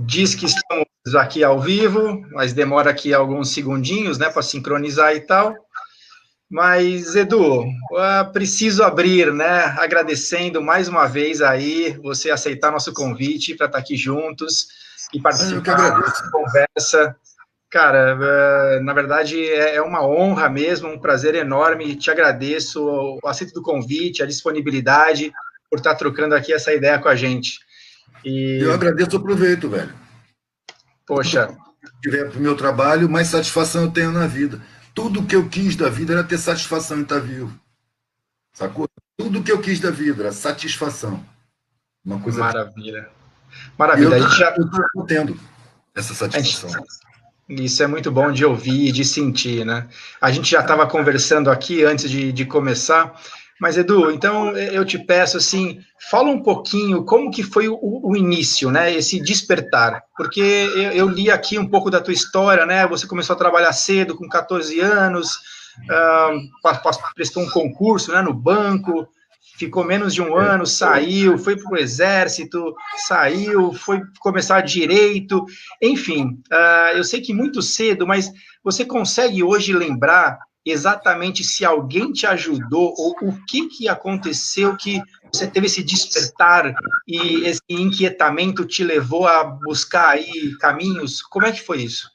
diz que estamos aqui ao vivo, mas demora aqui alguns segundinhos, né, para sincronizar e tal. Mas, Edu, preciso abrir, né, agradecendo mais uma vez aí você aceitar nosso convite para estar aqui juntos e participar dessa conversa. Cara, na verdade é uma honra mesmo, um prazer enorme, te agradeço o aceito do convite, a disponibilidade por estar trocando aqui essa ideia com a gente. Eu agradeço o proveito, velho. Poxa. Se tiver para o meu trabalho, mais satisfação eu tenho na vida. Tudo que eu quis da vida era ter satisfação em estar vivo. Sacou? Tudo que eu quis da vida era satisfação. Uma coisa. Maravilha. Maravilha. A gente já estou tendo essa satisfação. Isso é muito bom de ouvir e de sentir, né? A gente já estava conversando aqui antes de começar, mas, Edu, então eu te peço, assim, fala um pouquinho como que foi o início, né? Esse despertar, porque eu li aqui um pouco da tua história, né? Você começou a trabalhar cedo, com 14 anos, prestou um concurso, né, no banco, ficou menos de um ano, saiu, foi para o exército, saiu, foi começar direito, enfim, eu sei que muito cedo, mas você consegue hoje lembrar exatamente se alguém te ajudou ou o que aconteceu que você teve esse despertar e esse inquietamento te levou a buscar aí caminhos? Como é que foi isso?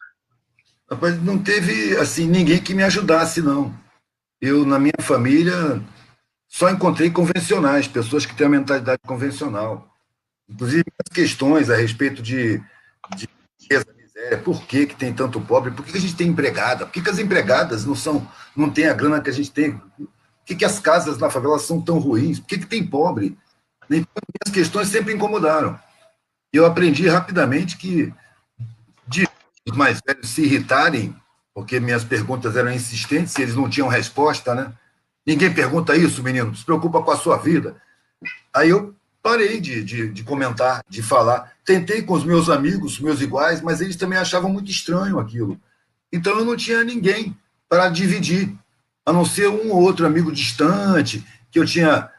Rapaz, não teve, assim, ninguém que me ajudasse, não. Eu, na minha família, só encontrei convencionais, pessoas que têm a mentalidade convencional. Inclusive, as questões a respeito de riqueza, miséria, por que tem tanto pobre, por que a gente tem empregada, por que as empregadas não têm a grana que a gente tem, por que as casas na favela são tão ruins, por que tem pobre? Então, as questões sempre incomodaram. Eu aprendi rapidamente que de os mais velhos se irritarem, porque minhas perguntas eram insistentes, eles não tinham resposta, né? Ninguém pergunta isso, menino, se preocupa com a sua vida. Aí eu parei de comentar, de falar. Tentei com os meus amigos, meus iguais, mas eles também achavam muito estranho aquilo. Então eu não tinha ninguém para dividir, a não ser um ou outro amigo distante, que eu tinha,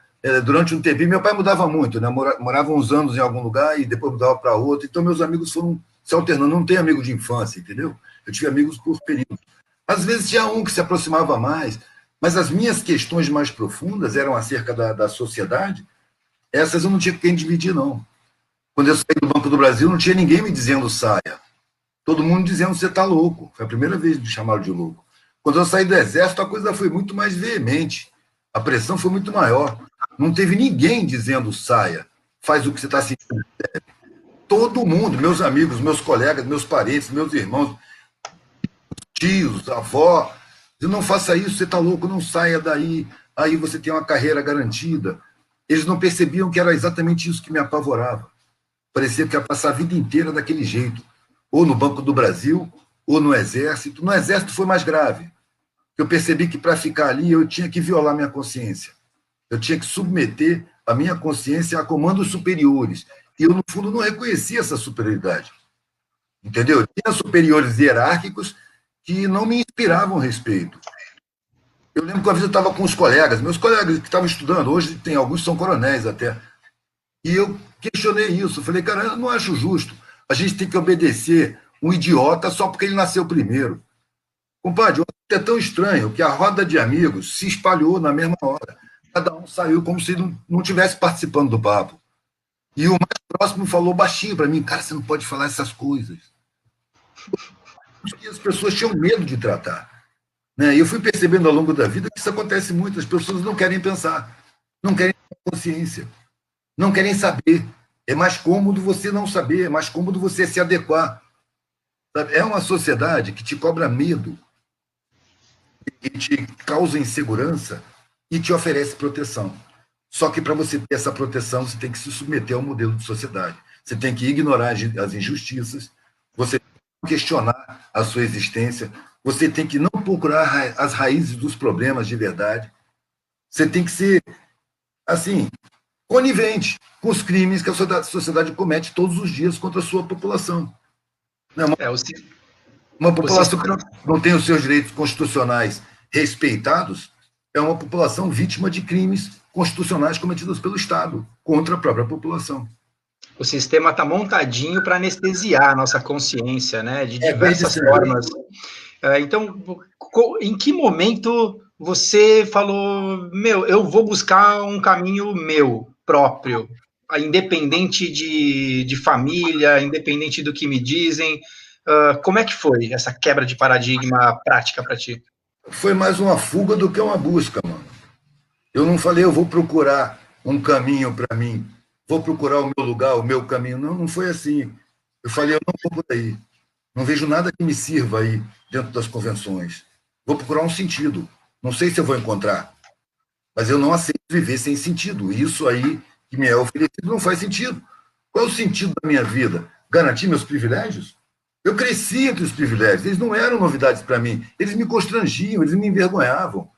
durante um tempo. Meu pai mudava muito, né? Morava uns anos em algum lugar e depois mudava para outro. Então meus amigos foram se alternando. Não tenho amigo de infância, entendeu? Eu tive amigos por período. Às vezes tinha um que se aproximava mais, mas as minhas questões mais profundas eram acerca da sociedade. Essas eu não tinha com quem dividir, não. Quando eu saí do Banco do Brasil, não tinha ninguém me dizendo saia. Todo mundo dizendo você está louco. Foi a primeira vez que me chamaram de louco. Quando eu saí do Exército, a coisa foi muito mais veemente. A pressão foi muito maior. Não teve ninguém dizendo saia, faz o que você está sentindo. Todo mundo, meus amigos, meus colegas, meus parentes, meus irmãos, tios, avó, não faça isso, você está louco, não saia daí, aí você tem uma carreira garantida. Eles não percebiam que era exatamente isso que me apavorava. Parecia que ia passar a vida inteira daquele jeito, ou no Banco do Brasil, ou no Exército. No Exército foi mais grave. Eu percebi que para ficar ali eu tinha que violar minha consciência. Eu tinha que submeter a minha consciência a comandos superiores. E eu, no fundo, não reconhecia essa superioridade. Entendeu? Eu tinha superiores hierárquicos que não me inspiravam respeito. Eu lembro que uma vez eu estava com os colegas, meus colegas que estavam estudando, hoje tem alguns que são coronéis até, e eu questionei isso, eu falei, cara, eu não acho justo, a gente tem que obedecer um idiota só porque ele nasceu primeiro. Compadre, é tão estranho que a roda de amigos se espalhou na mesma hora, cada um saiu como se não tivesse participando do papo. E o mais próximo falou baixinho para mim, cara, você não pode falar essas coisas. E as pessoas tinham medo de tratar. E eu fui percebendo ao longo da vida que isso acontece muito. As pessoas não querem pensar, não querem ter consciência, não querem saber. É mais cômodo você não saber, é mais cômodo você se adequar. Sabe? É uma sociedade que te cobra medo, que te causa insegurança e te oferece proteção. Só que para você ter essa proteção, você tem que se submeter ao modelo de sociedade. Você tem que ignorar as injustiças, você tem que questionar a sua existência, você tem que não procurar as raízes dos problemas de verdade. Você tem que ser, assim, conivente com os crimes que a sociedade comete todos os dias contra a sua população. Uma população que não tem os seus direitos constitucionais respeitados é uma população vítima de crimes constitucionais cometidos pelo Estado contra a própria população. O sistema está montadinho para anestesiar a nossa consciência, né? De É bem diversas formas. Então, em que momento você falou, meu, eu vou buscar um caminho meu, próprio, independente de família, independente do que me dizem? Como é que foi essa quebra de paradigma prática para ti? Foi mais uma fuga do que uma busca, mano. Eu não falei, eu vou procurar um caminho para mim, vou procurar o meu lugar, o meu caminho. Não, não foi assim. Eu falei, eu não vou por aí. Não vejo nada que me sirva aí dentro das convenções. Vou procurar um sentido. Não sei se eu vou encontrar, mas eu não aceito viver sem sentido. Isso aí que me é oferecido não faz sentido. Qual é o sentido da minha vida? Garantir meus privilégios? Eu cresci entre os privilégios, eles não eram novidades para mim, eles me constrangiam, eles me envergonhavam.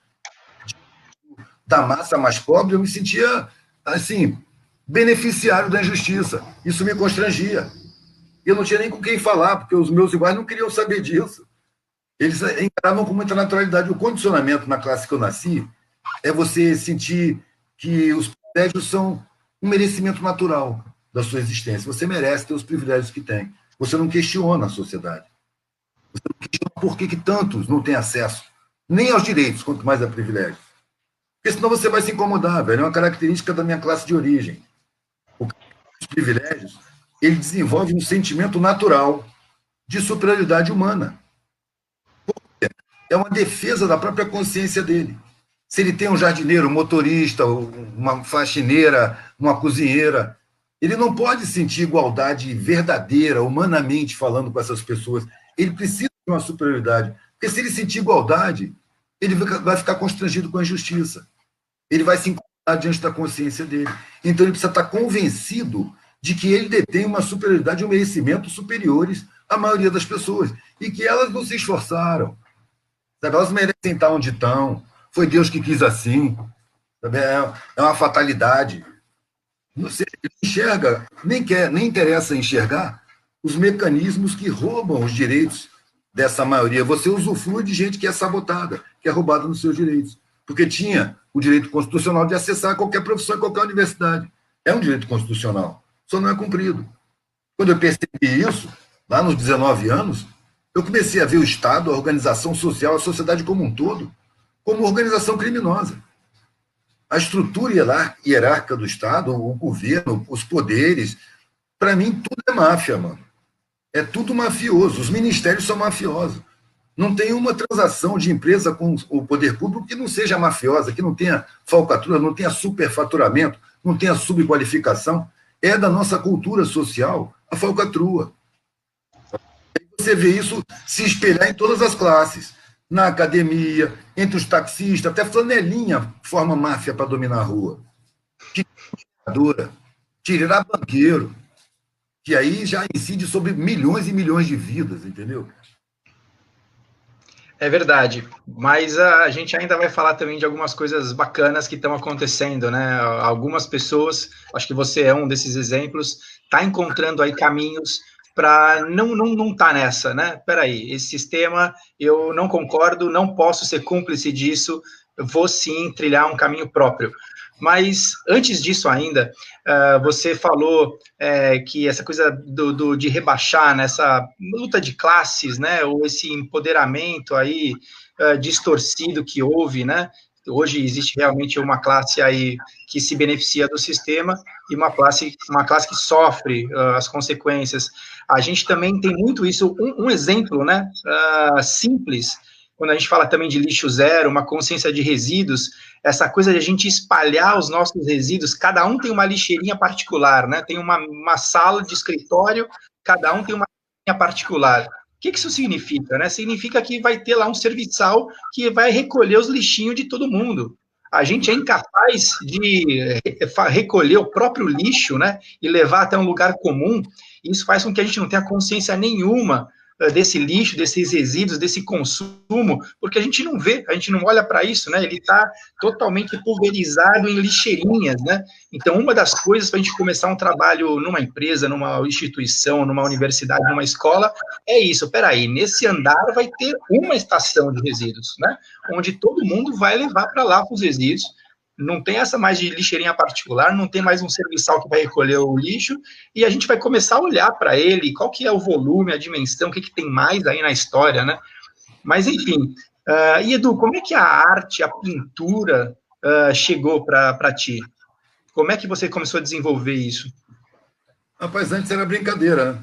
Da massa mais pobre, eu me sentia, assim, beneficiário da injustiça. Isso me constrangia. Eu não tinha nem com quem falar, porque os meus iguais não queriam saber disso. Eles encaravam com muita naturalidade. O condicionamento na classe que eu nasci é você sentir que os privilégios são um merecimento natural da sua existência. Você merece ter os privilégios que tem. Você não questiona a sociedade. Você não questiona por que tantos não têm acesso nem aos direitos, quanto mais a privilégios. Porque senão você vai se incomodar, velho. É uma característica da minha classe de origem. Os privilégios, ele desenvolve um sentimento natural de superioridade humana. É uma defesa da própria consciência dele. Se ele tem um jardineiro, um motorista, uma faxineira, uma cozinheira, ele não pode sentir igualdade verdadeira, humanamente falando com essas pessoas. Ele precisa de uma superioridade. Porque se ele sentir igualdade, ele vai ficar constrangido com a injustiça. Ele vai se incomodar diante da consciência dele. Então ele precisa estar convencido de que ele detém uma superioridade e um merecimento superiores à maioria das pessoas. E que elas não se esforçaram. Sabe? Elas merecem estar onde estão. Foi Deus que quis assim. Sabe? É uma fatalidade. Você enxerga, nem interessa enxergar os mecanismos que roubam os direitos dessa maioria. Você usufrui de gente que é sabotada, que é roubada nos seus direitos. Porque tinha o direito constitucional de acessar qualquer profissão em qualquer universidade. É um direito constitucional, só não é cumprido. Quando eu percebi isso, lá nos 19 anos, eu comecei a ver o Estado, a organização social, a sociedade como um todo, como organização criminosa. A estrutura hierárquica do Estado, o governo, os poderes, para mim, tudo é máfia, mano. É tudo mafioso. Os ministérios são mafiosos. Não tem uma transação de empresa com o poder público que não seja mafiosa, que não tenha falcatrua, não tenha superfaturamento, não tenha subqualificação. É da nossa cultura social a falcatrua. Você vê isso se espelhar em todas as classes. Na academia, entre os taxistas, até flanelinha forma máfia para dominar a rua. Tirar banqueiro, que aí já incide sobre milhões e milhões de vidas, entendeu? É verdade, mas a gente ainda vai falar também de algumas coisas bacanas que estão acontecendo, né? Algumas pessoas, acho que você é um desses exemplos, está encontrando aí caminhos para não tá nessa, né? Peraí, esse sistema eu não concordo, não posso ser cúmplice disso, eu vou sim trilhar um caminho próprio. Mas antes disso ainda, você falou que essa coisa de rebaixar nessa luta de classes, né, ou esse empoderamento aí distorcido que houve, né? Hoje existe realmente uma classe aí que se beneficia do sistema e uma classe que sofre as consequências. A gente também tem muito isso, um exemplo, né, simples, quando a gente fala também de lixo zero, uma consciência de resíduos, essa coisa de a gente espalhar os nossos resíduos, cada um tem uma lixeirinha particular, né? Tem uma sala de escritório, cada um tem uma lixeirinha particular. O que isso significa, né? Significa que vai ter lá um serviçal que vai recolher os lixinhos de todo mundo. A gente é incapaz de recolher o próprio lixo, né? E levar até um lugar comum. Isso faz com que a gente não tenha consciência nenhuma desse lixo, desses resíduos, desse consumo, porque a gente não vê, a gente não olha para isso, né? Ele está totalmente pulverizado em lixeirinhas, né? Então, uma das coisas para a gente começar um trabalho numa empresa, numa instituição, numa universidade, numa escola, é isso. Peraí, nesse andar vai ter uma estação de resíduos, né? Onde todo mundo vai levar para lá os resíduos. Não tem essa mais de lixeirinha particular, não tem mais um serviçal que vai recolher o lixo, e a gente vai começar a olhar para ele, qual que é o volume, a dimensão, o que, que tem mais aí na história, né? Mas, enfim. E, Edu, como é que a arte, a pintura, chegou para ti? Como é que você começou a desenvolver isso? Rapaz, antes era brincadeira, né?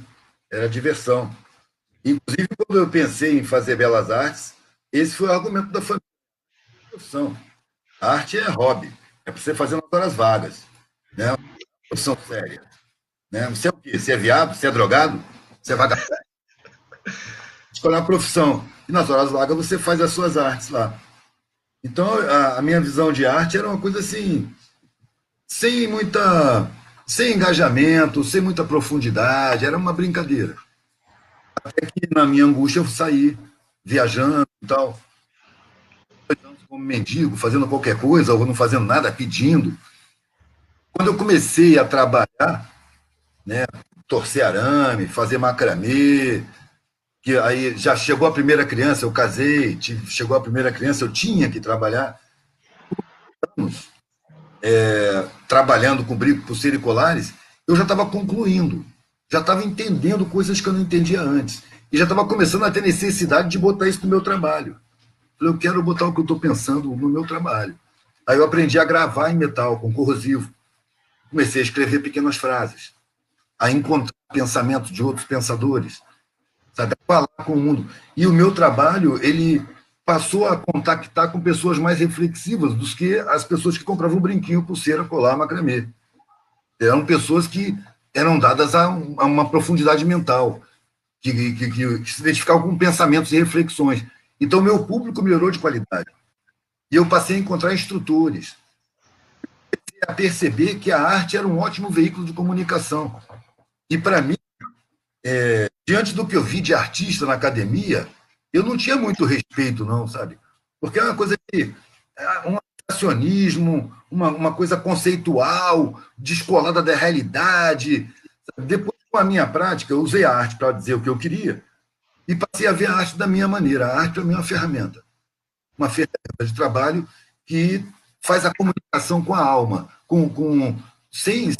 Era diversão. Inclusive, quando eu pensei em fazer belas artes, esse foi o argumento da família. Profissão. A arte é hobby, é para você fazer nas horas vagas, né? Uma profissão séria. Né? Você é o quê? Você é viado? Você é drogado? Você é vagabundo? Escolher uma profissão. E nas horas vagas você faz as suas artes lá. Então, a minha visão de arte era uma coisa assim, sem engajamento, sem muita profundidade, era uma brincadeira. Até que na minha angústia eu saí viajando e tal, como mendigo, fazendo qualquer coisa, ou não fazendo nada, pedindo. Quando eu comecei a trabalhar, né, torcer arame, fazer macramê, que aí já chegou a primeira criança, eu casei, chegou a primeira criança, eu tinha que trabalhar. Anos, trabalhando com brinco, pulseira e colares, eu já estava concluindo, já estava entendendo coisas que eu não entendia antes, e já estava começando a ter necessidade de botar isso no meu trabalho. Eu quero botar o que eu estou pensando no meu trabalho. Aí eu aprendi a gravar em metal, com corrosivo. Comecei a escrever pequenas frases, a encontrar pensamentos de outros pensadores, sabe? A falar com o mundo. E o meu trabalho, ele passou a contactar com pessoas mais reflexivas do que as pessoas que compravam brinquinho, pulseira, colar, macramê. Eram pessoas que eram dadas a uma profundidade mental, que se identificavam com pensamentos e reflexões. Então, meu público melhorou de qualidade. E eu passei a encontrar instrutores. A perceber que a arte era um ótimo veículo de comunicação. E, para mim, diante do que eu vi de artista na academia, eu não tinha muito respeito, não, sabe? Porque é uma coisa que... um acionismo, uma coisa conceitual, descolada da realidade. Depois, com a minha prática, eu usei a arte para dizer o que eu queria e passei a ver a arte da minha maneira. A arte é a minha ferramenta. Uma ferramenta de trabalho que faz a comunicação com a alma, sem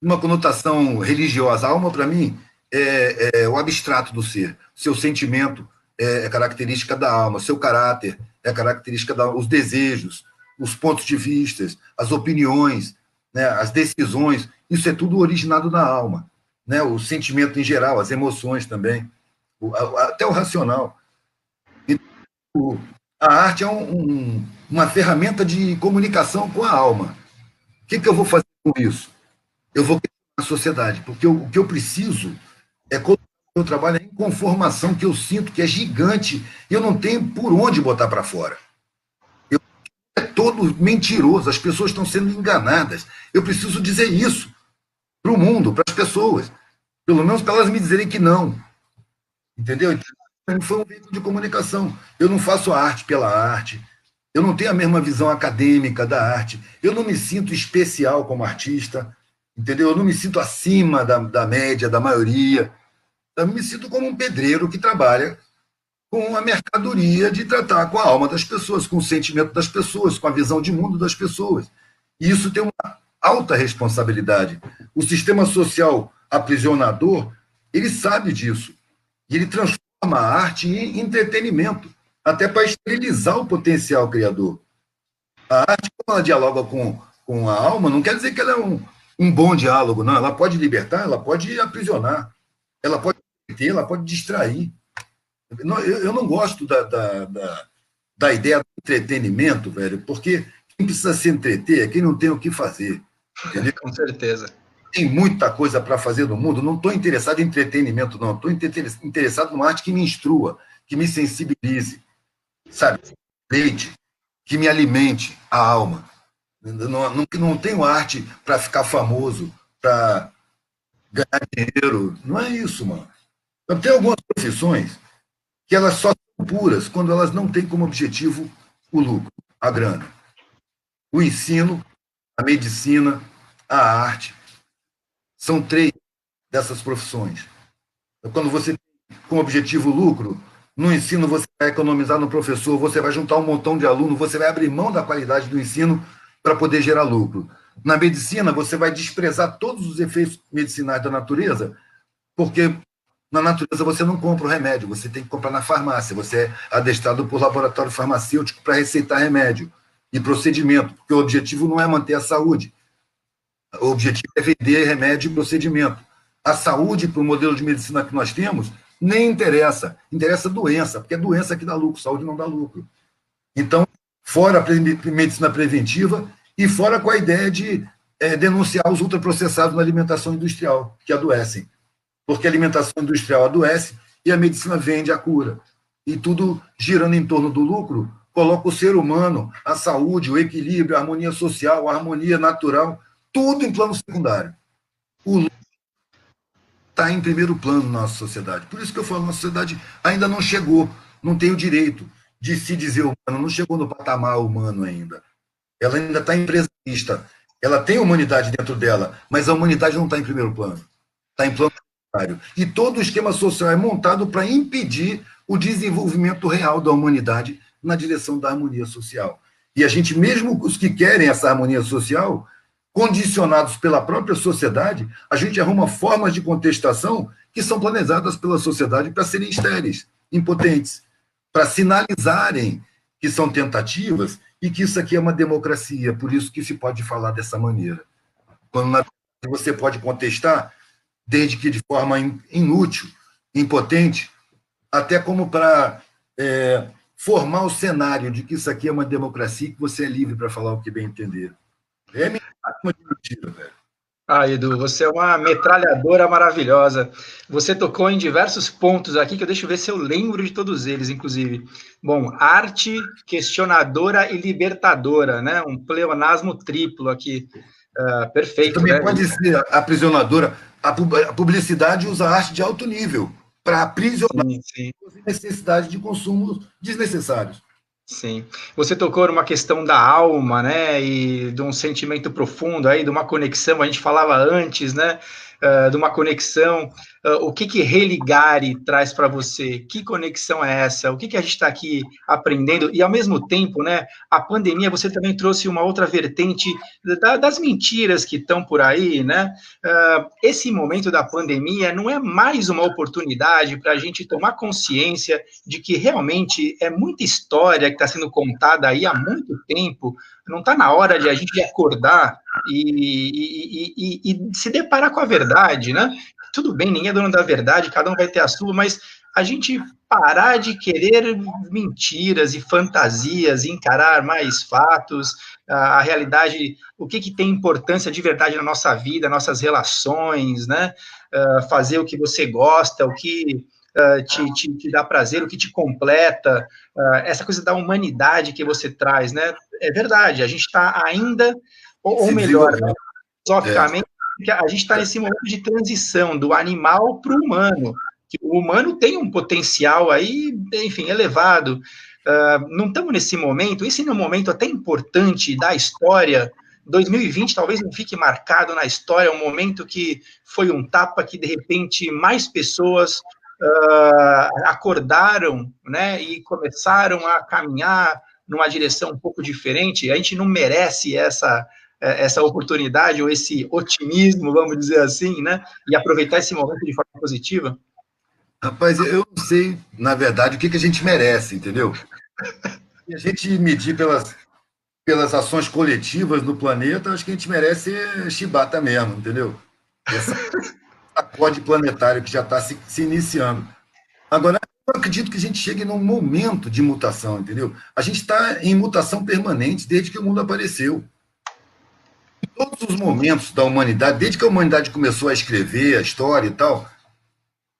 uma conotação religiosa. A alma, para mim, é o abstrato do ser. Seu sentimento é característica da alma, seu caráter é característica os desejos, os pontos de vista, as opiniões, né, as decisões. Isso é tudo originado na alma, né? O sentimento em geral, as emoções também, até o racional. A arte é uma ferramenta de comunicação com a alma. O que eu vou fazer com isso? Eu vou criar a sociedade, porque o que eu preciso é colocar o meu trabalho em conformação que eu sinto que é gigante e eu não tenho por onde botar para fora. É todo mentiroso, as pessoas estão sendo enganadas. Eu preciso dizer isso para o mundo, para as pessoas. Pelo menos para elas me dizerem que não. Entendeu? Então, foi um veículo de comunicação. Eu não faço arte pela arte. Eu não tenho a mesma visão acadêmica da arte. Eu não me sinto especial como artista. Entendeu? Eu não me sinto acima da média, da maioria. Eu me sinto como um pedreiro que trabalha com a mercadoria de tratar com a alma das pessoas, com o sentimento das pessoas, com a visão de mundo das pessoas. E isso tem uma alta responsabilidade. O sistema social aprisionador, ele sabe disso. E ele transforma a arte em entretenimento, até para esterilizar o potencial criador. A arte, quando ela dialoga com a alma, não quer dizer que ela é um bom diálogo, não. Ela pode libertar, ela pode aprisionar, ela pode entreter, ela pode distrair. Eu não gosto da ideia do entretenimento, velho, porque quem precisa se entreter é quem não tem o que fazer. Entendeu? Com certeza. Tem muita coisa para fazer no mundo, não estou interessado em entretenimento, não. Estou interessado numa arte que me instrua, que me sensibilize, sabe? Leite, que me alimente a alma. Não tenho arte para ficar famoso, para ganhar dinheiro. Não é isso, mano. Eu tenho algumas profissões que elas só são puras quando elas não têm como objetivo o lucro, a grana. O ensino, a medicina, a arte. São 3 dessas profissões. Quando você tem como objetivo o lucro, no ensino você vai economizar no professor, você vai juntar um montão de alunos, você vai abrir mão da qualidade do ensino para poder gerar lucro. Na medicina, você vai desprezar todos os efeitos medicinais da natureza, porque na natureza você não compra o remédio, você tem que comprar na farmácia, você é adestrado por laboratório farmacêutico para receitar remédio e procedimento, porque o objetivo não é manter a saúde, o objetivo é vender remédio e procedimento. A saúde, para o modelo de medicina que nós temos, nem interessa, interessa doença, porque é doença que dá lucro, saúde não dá lucro. Então, fora a medicina preventiva e fora com a ideia de denunciar os ultraprocessados na alimentação industrial, que adoecem. Porque a alimentação industrial adoece e a medicina vende a cura. E tudo girando em torno do lucro, coloca o ser humano, a saúde, o equilíbrio, a harmonia social, a harmonia natural, tudo em plano secundário. O lucro está em primeiro plano na nossa sociedade. Por isso que eu falo, nossa sociedade ainda não chegou, não tem o direito de se dizer humano, não chegou no patamar humano ainda. Ela ainda está empresarista. Ela tem humanidade dentro dela, mas a humanidade não está em primeiro plano. Está em plano secundário. E todo o esquema social é montado para impedir o desenvolvimento real da humanidade na direção da harmonia social. E a gente, mesmo os que querem essa harmonia social, condicionados pela própria sociedade, a gente arruma formas de contestação que são planejadas pela sociedade para serem estéreis, impotentes, para sinalizarem que são tentativas e que isso aqui é uma democracia, por isso que se pode falar dessa maneira. Quando na verdade você pode contestar, desde que de forma inútil, impotente, até como para formar o cenário de que isso aqui é uma democracia e que você é livre para falar o que bem entender. É mentira, velho. Ah, Edu, você é uma metralhadora maravilhosa. Você tocou em diversos pontos aqui, que eu deixo ver se eu lembro de todos eles, inclusive. Bom, arte questionadora e libertadora, né? Um pleonasmo triplo aqui. Perfeito. Também né? Pode ser aprisionadora. A publicidade usa arte de alto nível para aprisionar as necessidades de consumo desnecessários. Sim. Você tocou numa questão da alma, né, e de um sentimento profundo aí, de uma conexão, a gente falava antes, né, de uma conexão. O que Religare traz para você? Que conexão é essa? O que a gente está aqui aprendendo? E, ao mesmo tempo, né, a pandemia, você também trouxe uma outra vertente das mentiras que estão por aí, né? Esse momento da pandemia não é mais uma oportunidade para a gente tomar consciência de que realmente é muita história que está sendo contada aí há muito tempo. Não está na hora de a gente acordar e se deparar com a verdade, né? Tudo bem, ninguém é dono da verdade, cada um vai ter a sua, mas a gente parar de querer mentiras e fantasias, e encarar mais fatos, a realidade, o que tem importância de verdade na nossa vida, nossas relações, né? Fazer o que você gosta, o que te dá prazer, o que te completa, essa coisa da humanidade que você traz, né? É verdade, a gente está ainda, ou melhor, filosoficamente, a gente está nesse momento de transição do animal para o humano, que o humano tem um potencial aí, enfim, elevado. Não estamos nesse momento, esse é um momento até importante da história. 2020 talvez não fique marcado na história, é um momento que foi um tapa que, de repente, mais pessoas acordaram, né, e começaram a caminhar numa direção um pouco diferente. A gente não merece essa oportunidade ou esse otimismo, vamos dizer assim, né? E aproveitar esse momento de forma positiva? Rapaz, eu não sei, na verdade, o que a gente merece, entendeu? E a gente medir pelas ações coletivas no planeta, acho que a gente merece chibata mesmo, entendeu? Essa acorde planetário que já está se iniciando. Agora, eu acredito que a gente chegue num momento de mutação, entendeu? A gente está em mutação permanente desde que o mundo apareceu. Em todos os momentos da humanidade, desde que a humanidade começou a escrever a história e tal,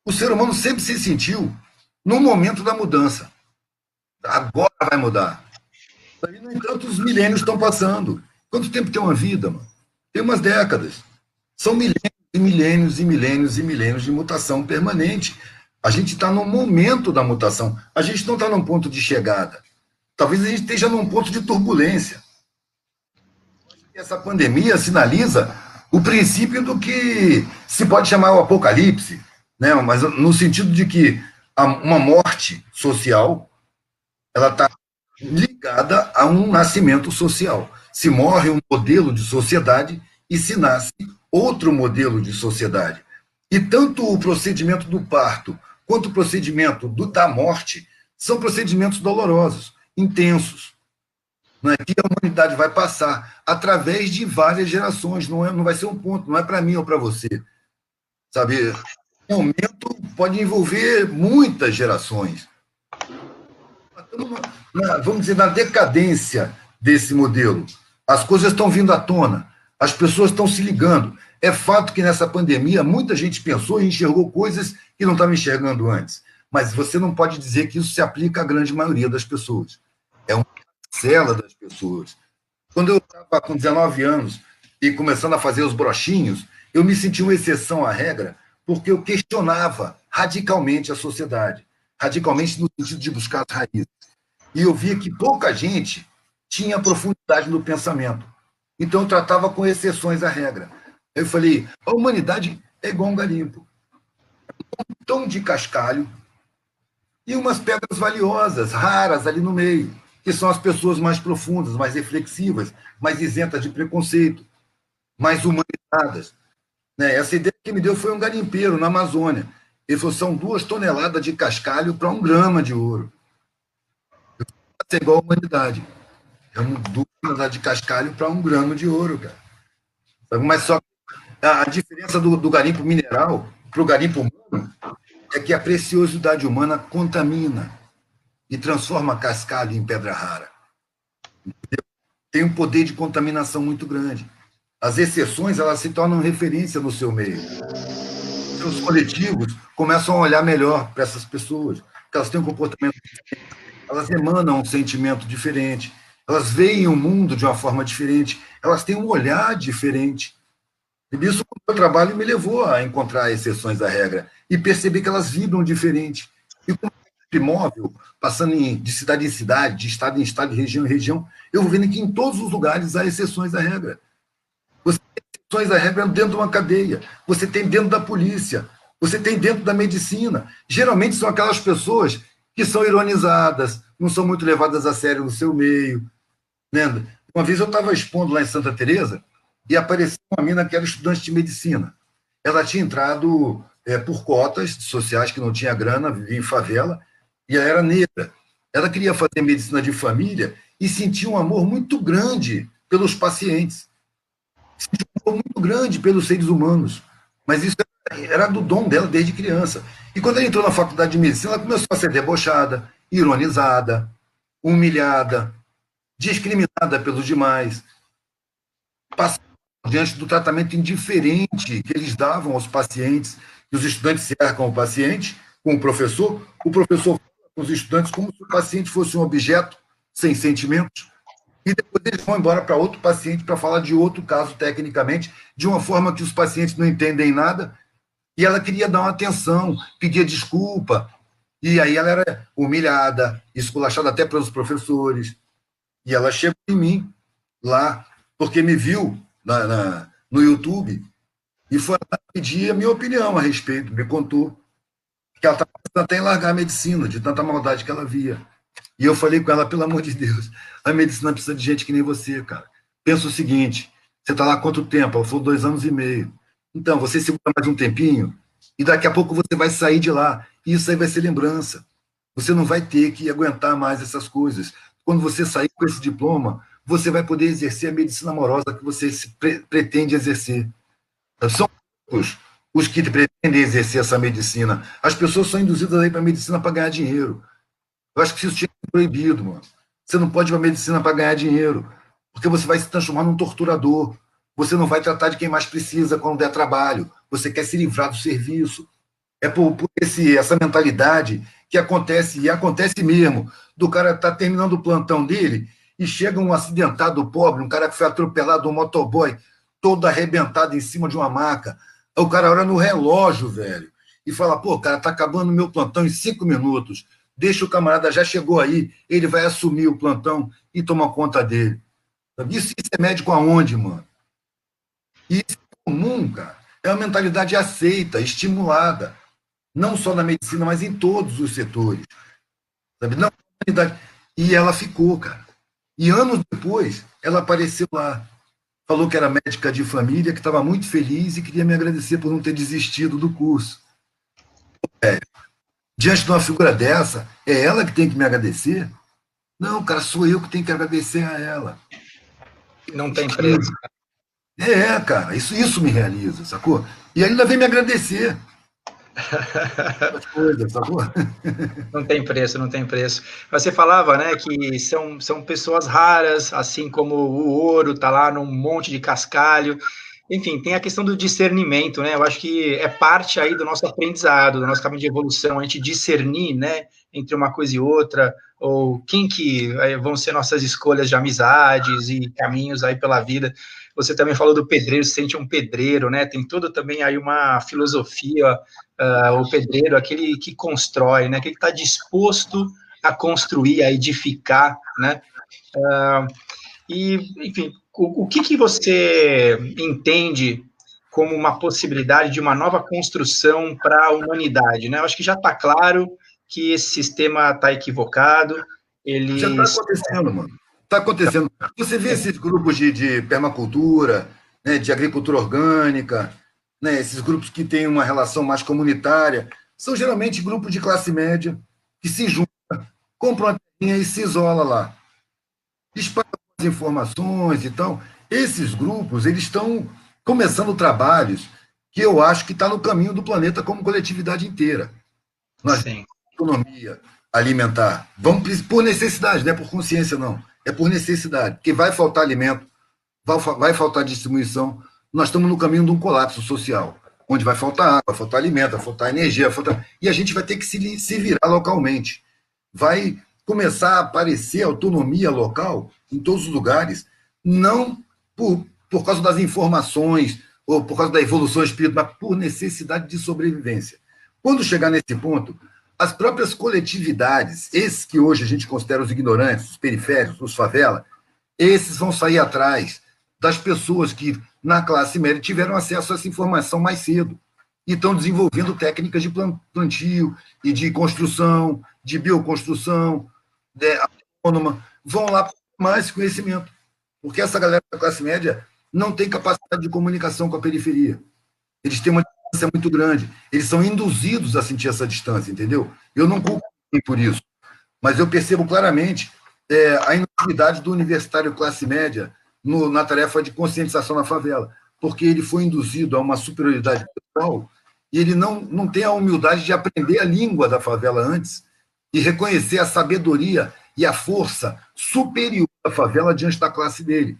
o ser humano sempre se sentiu no momento da mudança. Agora vai mudar. No entanto, os milênios estão passando. Quanto tempo tem uma vida, mano? Tem umas décadas. São milênios e milênios e milênios e milênios de mutação permanente. A gente está no momento da mutação. A gente não está num ponto de chegada. Talvez a gente esteja num ponto de turbulência. Essa pandemia sinaliza o princípio do que se pode chamar o apocalipse, né? Mas no sentido de que uma morte social ela está ligada a um nascimento social. Se morre um modelo de sociedade e se nasce outro modelo de sociedade. E tanto o procedimento do parto quanto o procedimento da morte são procedimentos dolorosos, intensos, não é? Que a humanidade vai passar através de várias gerações, não vai ser um ponto, não é para mim ou para você, sabe? O momento pode envolver muitas gerações. Vamos dizer, na decadência desse modelo. As coisas estão vindo à tona, as pessoas estão se ligando. É fato que nessa pandemia muita gente pensou e enxergou coisas que não estava enxergando antes. Mas você não pode dizer que isso se aplica à grande maioria das pessoas. É uma parcela das pessoas. Quando eu estava com 19 anos e começando a fazer os brochinhos, eu me senti uma exceção à regra, porque eu questionava radicalmente a sociedade. Radicalmente no sentido de buscar as raízes. E eu via que pouca gente tinha profundidade no pensamento. Então eu tratava com exceções à regra. Eu falei, a humanidade é igual um garimpo. Um montão de cascalho e umas pedras valiosas, raras ali no meio, que são as pessoas mais profundas, mais reflexivas, mais isentas de preconceito, mais humanizadas. Né? Essa ideia que me deu foi um garimpeiro na Amazônia. Ele falou, são 2 toneladas de cascalho para 1 grama de ouro. É igual a humanidade. É 2 toneladas de cascalho para 1 grama de ouro, cara. Mas só a diferença do garimpo mineral para o garimpo humano é que a preciosidade humana contamina e transforma cascalho em pedra rara. Entendeu? Tem um poder de contaminação muito grande. As exceções, elas se tornam referência no seu meio. Os coletivos começam a olhar melhor para essas pessoas, porque elas têm um comportamento diferente, elas emanam um sentimento diferente, elas veem o mundo de uma forma diferente, elas têm um olhar diferente. E isso, o meu trabalho me levou a encontrar exceções à regra e perceber que elas vibram diferente. E como imóvel, passando de cidade em cidade, de estado em estado, de região em região, eu vou vendo que em todos os lugares há exceções à regra. Você tem exceções à regra dentro de uma cadeia, você tem dentro da polícia, você tem dentro da medicina. Geralmente são aquelas pessoas que são ironizadas, não são muito levadas a sério no seu meio. Né? Uma vez eu estava expondo lá em Santa Teresa e apareceu uma mina que era estudante de medicina. Ela tinha entrado por cotas sociais, que não tinha grana, vivia em favela, e ela era negra. Ela queria fazer medicina de família e sentia um amor muito grande pelos pacientes. Sentia um amor muito grande pelos seres humanos. Mas isso era do dom dela desde criança. E quando ela entrou na faculdade de medicina, ela começou a ser debochada, ironizada, humilhada, discriminada pelos demais, passando diante do tratamento indiferente que eles davam aos pacientes, que os estudantes cercam o paciente com o professor fala com os estudantes como se o paciente fosse um objeto sem sentimentos, e depois eles vão embora para outro paciente para falar de outro caso tecnicamente, de uma forma que os pacientes não entendem nada, e ela queria dar uma atenção, pedia desculpa, e aí ela era humilhada, esculachada até pelos professores, e ela chegou em mim lá, porque me viu no YouTube, e foi lá pedir a minha opinião a respeito, me contou que ela estava pensando até em largar a medicina, de tanta maldade que ela via. E eu falei com ela, pelo amor de Deus, a medicina precisa de gente que nem você, cara. Pensa o seguinte, você está lá há quanto tempo? Ela falou 2 anos e meio. Então, você segura mais um tempinho, e daqui a pouco você vai sair de lá, e isso aí vai ser lembrança. Você não vai ter que aguentar mais essas coisas. Quando você sair com esse diploma, você vai poder exercer a medicina amorosa que você pretende exercer. São poucos os que pretendem exercer essa medicina. As pessoas são induzidas aí para a medicina para ganhar dinheiro. Eu acho que isso tinha que ser proibido, mano. Você não pode ir para a medicina para ganhar dinheiro, porque você vai se transformar num torturador. Você não vai tratar de quem mais precisa quando der trabalho. Você quer se livrar do serviço. É por essa mentalidade que acontece, e acontece mesmo, do cara estar terminando o plantão dele e chega um acidentado pobre, um cara que foi atropelado, um motoboy, todo arrebentado em cima de uma maca. O cara olha no relógio, velho, e fala, pô, cara, tá acabando o meu plantão em 5 minutos. Deixa o camarada, já chegou aí, ele vai assumir o plantão e tomar conta dele. Isso é médico aonde, mano? Isso é comum, cara. É uma mentalidade aceita, estimulada. Não só na medicina, mas em todos os setores. Sabe? Não, e ela ficou, cara. E anos depois, ela apareceu lá. Falou que era médica de família, que estava muito feliz e queria me agradecer por não ter desistido do curso. Diante de uma figura dessa, é ela que tem que me agradecer? Não, cara, sou eu que tenho que agradecer a ela. Não tem preço. Cara, isso me realiza, sacou? E ainda vem me agradecer. Coisas, sacou? Não tem preço, não tem preço. Você falava, né, que são pessoas raras, assim como o ouro está lá num monte de cascalho. Enfim, tem a questão do discernimento, né? Eu acho que é parte aí do nosso aprendizado, do nosso caminho de evolução, a gente discernir, né, entre uma coisa e outra, ou quem que vão ser nossas escolhas de amizades e caminhos aí pela vida. Você também falou do pedreiro, se sente um pedreiro, né? Tem todo também aí uma filosofia, o pedreiro, aquele que constrói, né? Aquele que está disposto a construir, a edificar, né? Enfim, o que você entende como uma possibilidade de uma nova construção para a humanidade, né? Eu acho que já está claro que esse sistema está equivocado, Já está eles... acontecendo, mano. Está acontecendo. Você vê esses grupos de permacultura, né, de agricultura orgânica, né, esses grupos que têm uma relação mais comunitária, são geralmente grupos de classe média que se juntam, compram uma terrinha e se isola lá. Espalham as informações e tal. Esses grupos, eles estão começando trabalhos que eu acho que está no caminho do planeta como coletividade inteira. Nós Sim. Economia alimentar. Vamos por necessidade, não é por consciência, não. É por necessidade, porque vai faltar alimento, vai faltar distribuição. Nós estamos no caminho de um colapso social, onde vai faltar água, vai faltar alimento, vai faltar energia, e a gente vai ter que se virar localmente. Vai começar a aparecer autonomia local em todos os lugares, não por causa das informações ou por causa da evolução espiritual, mas por necessidade de sobrevivência. Quando chegar nesse ponto, as próprias coletividades, esses que hoje a gente considera os ignorantes, os periféricos, os favela, esses vão sair atrás das pessoas que, na classe média, tiveram acesso a essa informação mais cedo e estão desenvolvendo técnicas de plantio e de construção, de bioconstrução, autônoma, vão lá para mais conhecimento. Porque essa galera da classe média não tem capacidade de comunicação com a periferia. Eles têm uma distância muito grande. Eles são induzidos a sentir essa distância, entendeu? Eu não culpo ninguém por isso, mas eu percebo claramente a inutilidade do universitário classe média na tarefa de conscientização na favela, porque ele foi induzido a uma superioridade pessoal e ele não tem a humildade de aprender a língua da favela antes e reconhecer a sabedoria e a força superior da favela diante da classe dele.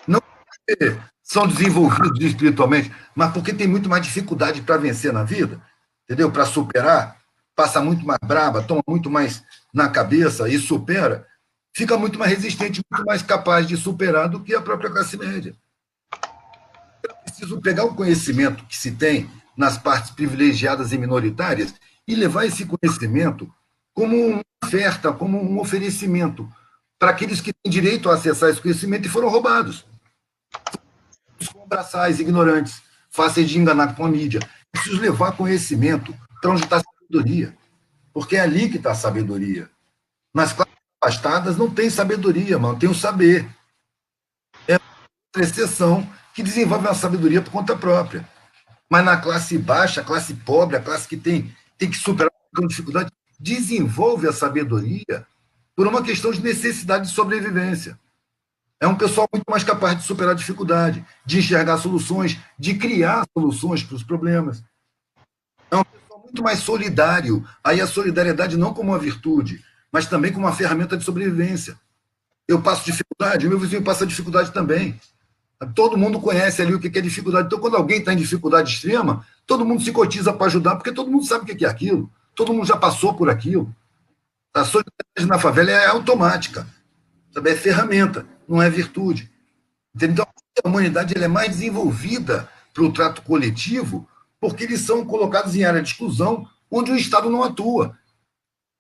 Não porque são desenvolvidos espiritualmente, mas porque tem muito mais dificuldade para vencer na vida, entendeu? Para superar, passa muito mais braba, toma muito mais na cabeça e supera, fica muito mais resistente, muito mais capaz de superar do que a própria classe média. É preciso pegar o conhecimento que se tem nas partes privilegiadas e minoritárias e levar esse conhecimento como uma oferta, como um oferecimento para aqueles que têm direito a acessar esse conhecimento e foram roubados. Os braçais, ignorantes, fáceis de enganar com a mídia. É preciso levar conhecimento para onde está a sabedoria, porque é ali que está a sabedoria. Nas classes afastadas não tem sabedoria, mano, tem o saber. É a exceção que desenvolve uma sabedoria por conta própria. Mas na classe baixa, a classe pobre, a classe que tem que superar uma dificuldade, desenvolve a sabedoria por uma questão de necessidade de sobrevivência. É um pessoal muito mais capaz de superar a dificuldade, de enxergar soluções, de criar soluções para os problemas. É um pessoal muito mais solidário. Aí a solidariedade não como uma virtude, mas também como uma ferramenta de sobrevivência. Eu passo dificuldade, o meu vizinho passa dificuldade também. Todo mundo conhece ali o que é dificuldade. Então, quando alguém está em dificuldade extrema, todo mundo se cotiza para ajudar, porque todo mundo sabe o que é aquilo. Todo mundo já passou por aquilo. A solidariedade na favela é automática. Sabe? É ferramenta, não é virtude. Então, a humanidade ela é mais desenvolvida para o trato coletivo porque eles são colocados em área de exclusão onde o Estado não atua.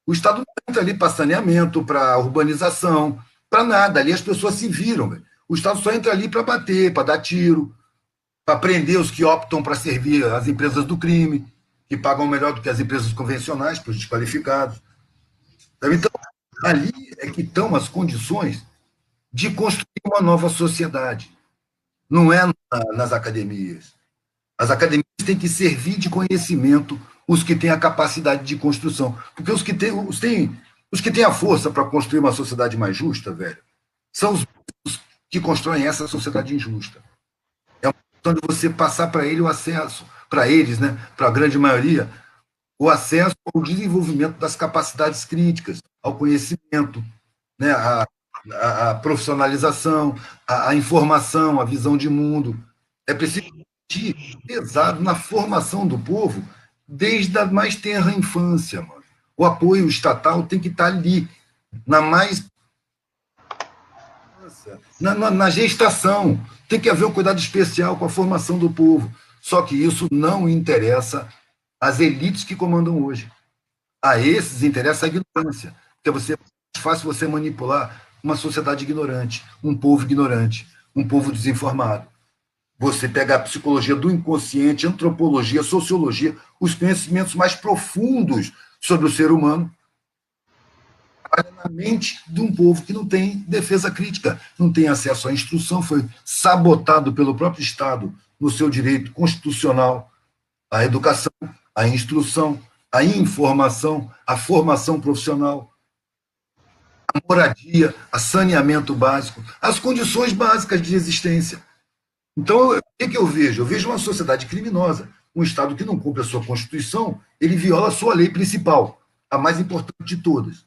O Estado não entra ali para saneamento, para urbanização, para nada. Ali as pessoas se viram. Véio. O Estado só entra ali para bater, para dar tiro, para prender os que optam para servir as empresas do crime, que pagam melhor do que as empresas convencionais para os desqualificados. Então, ali é que estão as condições de construir uma nova sociedade. Não é nas academias. As academias têm que servir de conhecimento os que têm a capacidade de construção. Porque os que têm a força para construir uma sociedade mais justa, velho, são os que constroem essa sociedade injusta. É uma questão de você passar para ele o acesso, para eles, né, para a grande maioria, o acesso ao desenvolvimento das capacidades críticas, ao conhecimento, né, a profissionalização, a informação, a visão de mundo. É preciso investir pesado na formação do povo desde a mais tenra infância, mano. O apoio estatal tem que estar ali, na gestação. Tem que haver um cuidado especial com a formação do povo. Só que isso não interessa às elites que comandam hoje. A esses interessa a ignorância. Porque é mais fácil você manipular uma sociedade ignorante, um povo desinformado. Você pega a psicologia do inconsciente, antropologia, sociologia, os conhecimentos mais profundos sobre o ser humano, na mente de um povo que não tem defesa crítica, não tem acesso à instrução, foi sabotado pelo próprio Estado no seu direito constitucional à educação, à instrução, à informação, à formação profissional, à moradia, a saneamento básico, as condições básicas de existência. Então, o que eu vejo? Eu vejo uma sociedade criminosa, um Estado que não cumpre a sua Constituição, ele viola a sua lei principal, a mais importante de todas.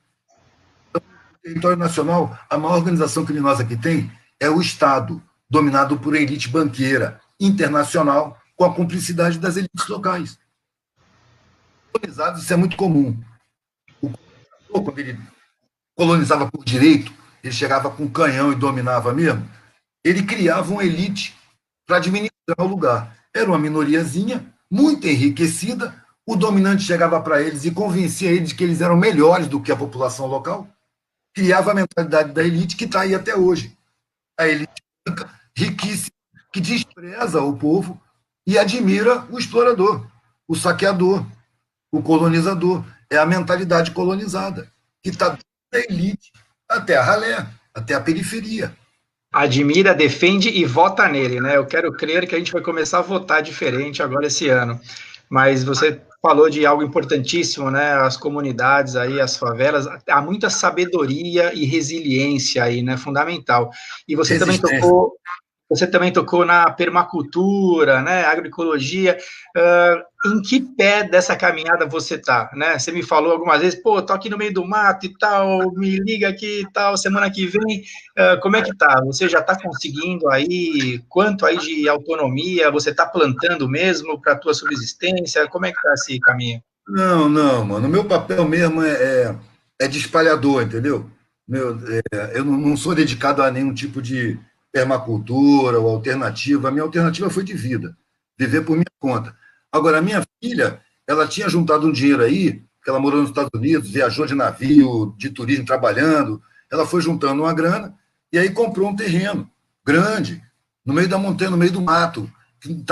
Então, no território nacional, a maior organização criminosa que tem é o Estado, dominado por elite banqueira internacional, com a cumplicidade das elites locais. Colonizados, isso é muito comum. O colonizador, quando ele colonizava por direito, ele chegava com um canhão e dominava mesmo, ele criava uma elite para administrar o lugar. Era uma minoriazinha, muito enriquecida, o dominante chegava para eles e convencia eles de que eles eram melhores do que a população local, criava a mentalidade da elite que está aí até hoje. A elite branca, riquíssima, que despreza o povo e admira o explorador, o saqueador, o colonizador. É a mentalidade colonizada, que está da elite até a ralé, até a periferia. Admira, defende e vota nele, né? Eu quero crer que a gente vai começar a votar diferente agora esse ano. Mas você falou de algo importantíssimo, né? As comunidades aí, as favelas, há muita sabedoria e resiliência aí, né? Fundamental. E você também tocou na permacultura, né? Agroecologia. Em que pé dessa caminhada você está, né? Você me falou algumas vezes, pô, tô aqui no meio do mato e tal, me liga aqui e tal, semana que vem, como é que tá? Você já está conseguindo aí, quanto aí de autonomia, você está plantando mesmo para a tua subsistência, como é que tá esse caminho? Não, mano, o meu papel mesmo é de espalhador, entendeu? Eu não sou dedicado a nenhum tipo de permacultura ou alternativa, a minha alternativa foi de vida, viver por minha conta. Agora, a minha filha, ela tinha juntado um dinheiro aí, que ela morou nos Estados Unidos, viajou de navio, de turismo, trabalhando, ela foi juntando uma grana, e aí comprou um terreno grande, no meio da montanha, no meio do mato, que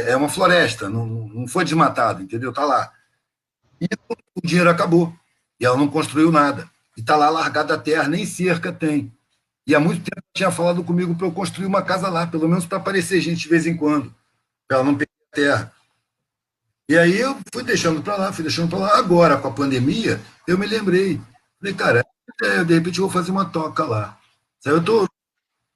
é uma floresta, não foi desmatado, entendeu? Está lá. E o dinheiro acabou, e ela não construiu nada. E está lá largada a terra, nem cerca tem. E há muito tempo tinha falado comigo para eu construir uma casa lá, pelo menos para aparecer gente de vez em quando, para ela não perder a terra. E aí eu fui deixando para lá, Agora, com a pandemia, eu me lembrei. Falei, cara, de repente eu vou fazer uma toca lá. Eu tô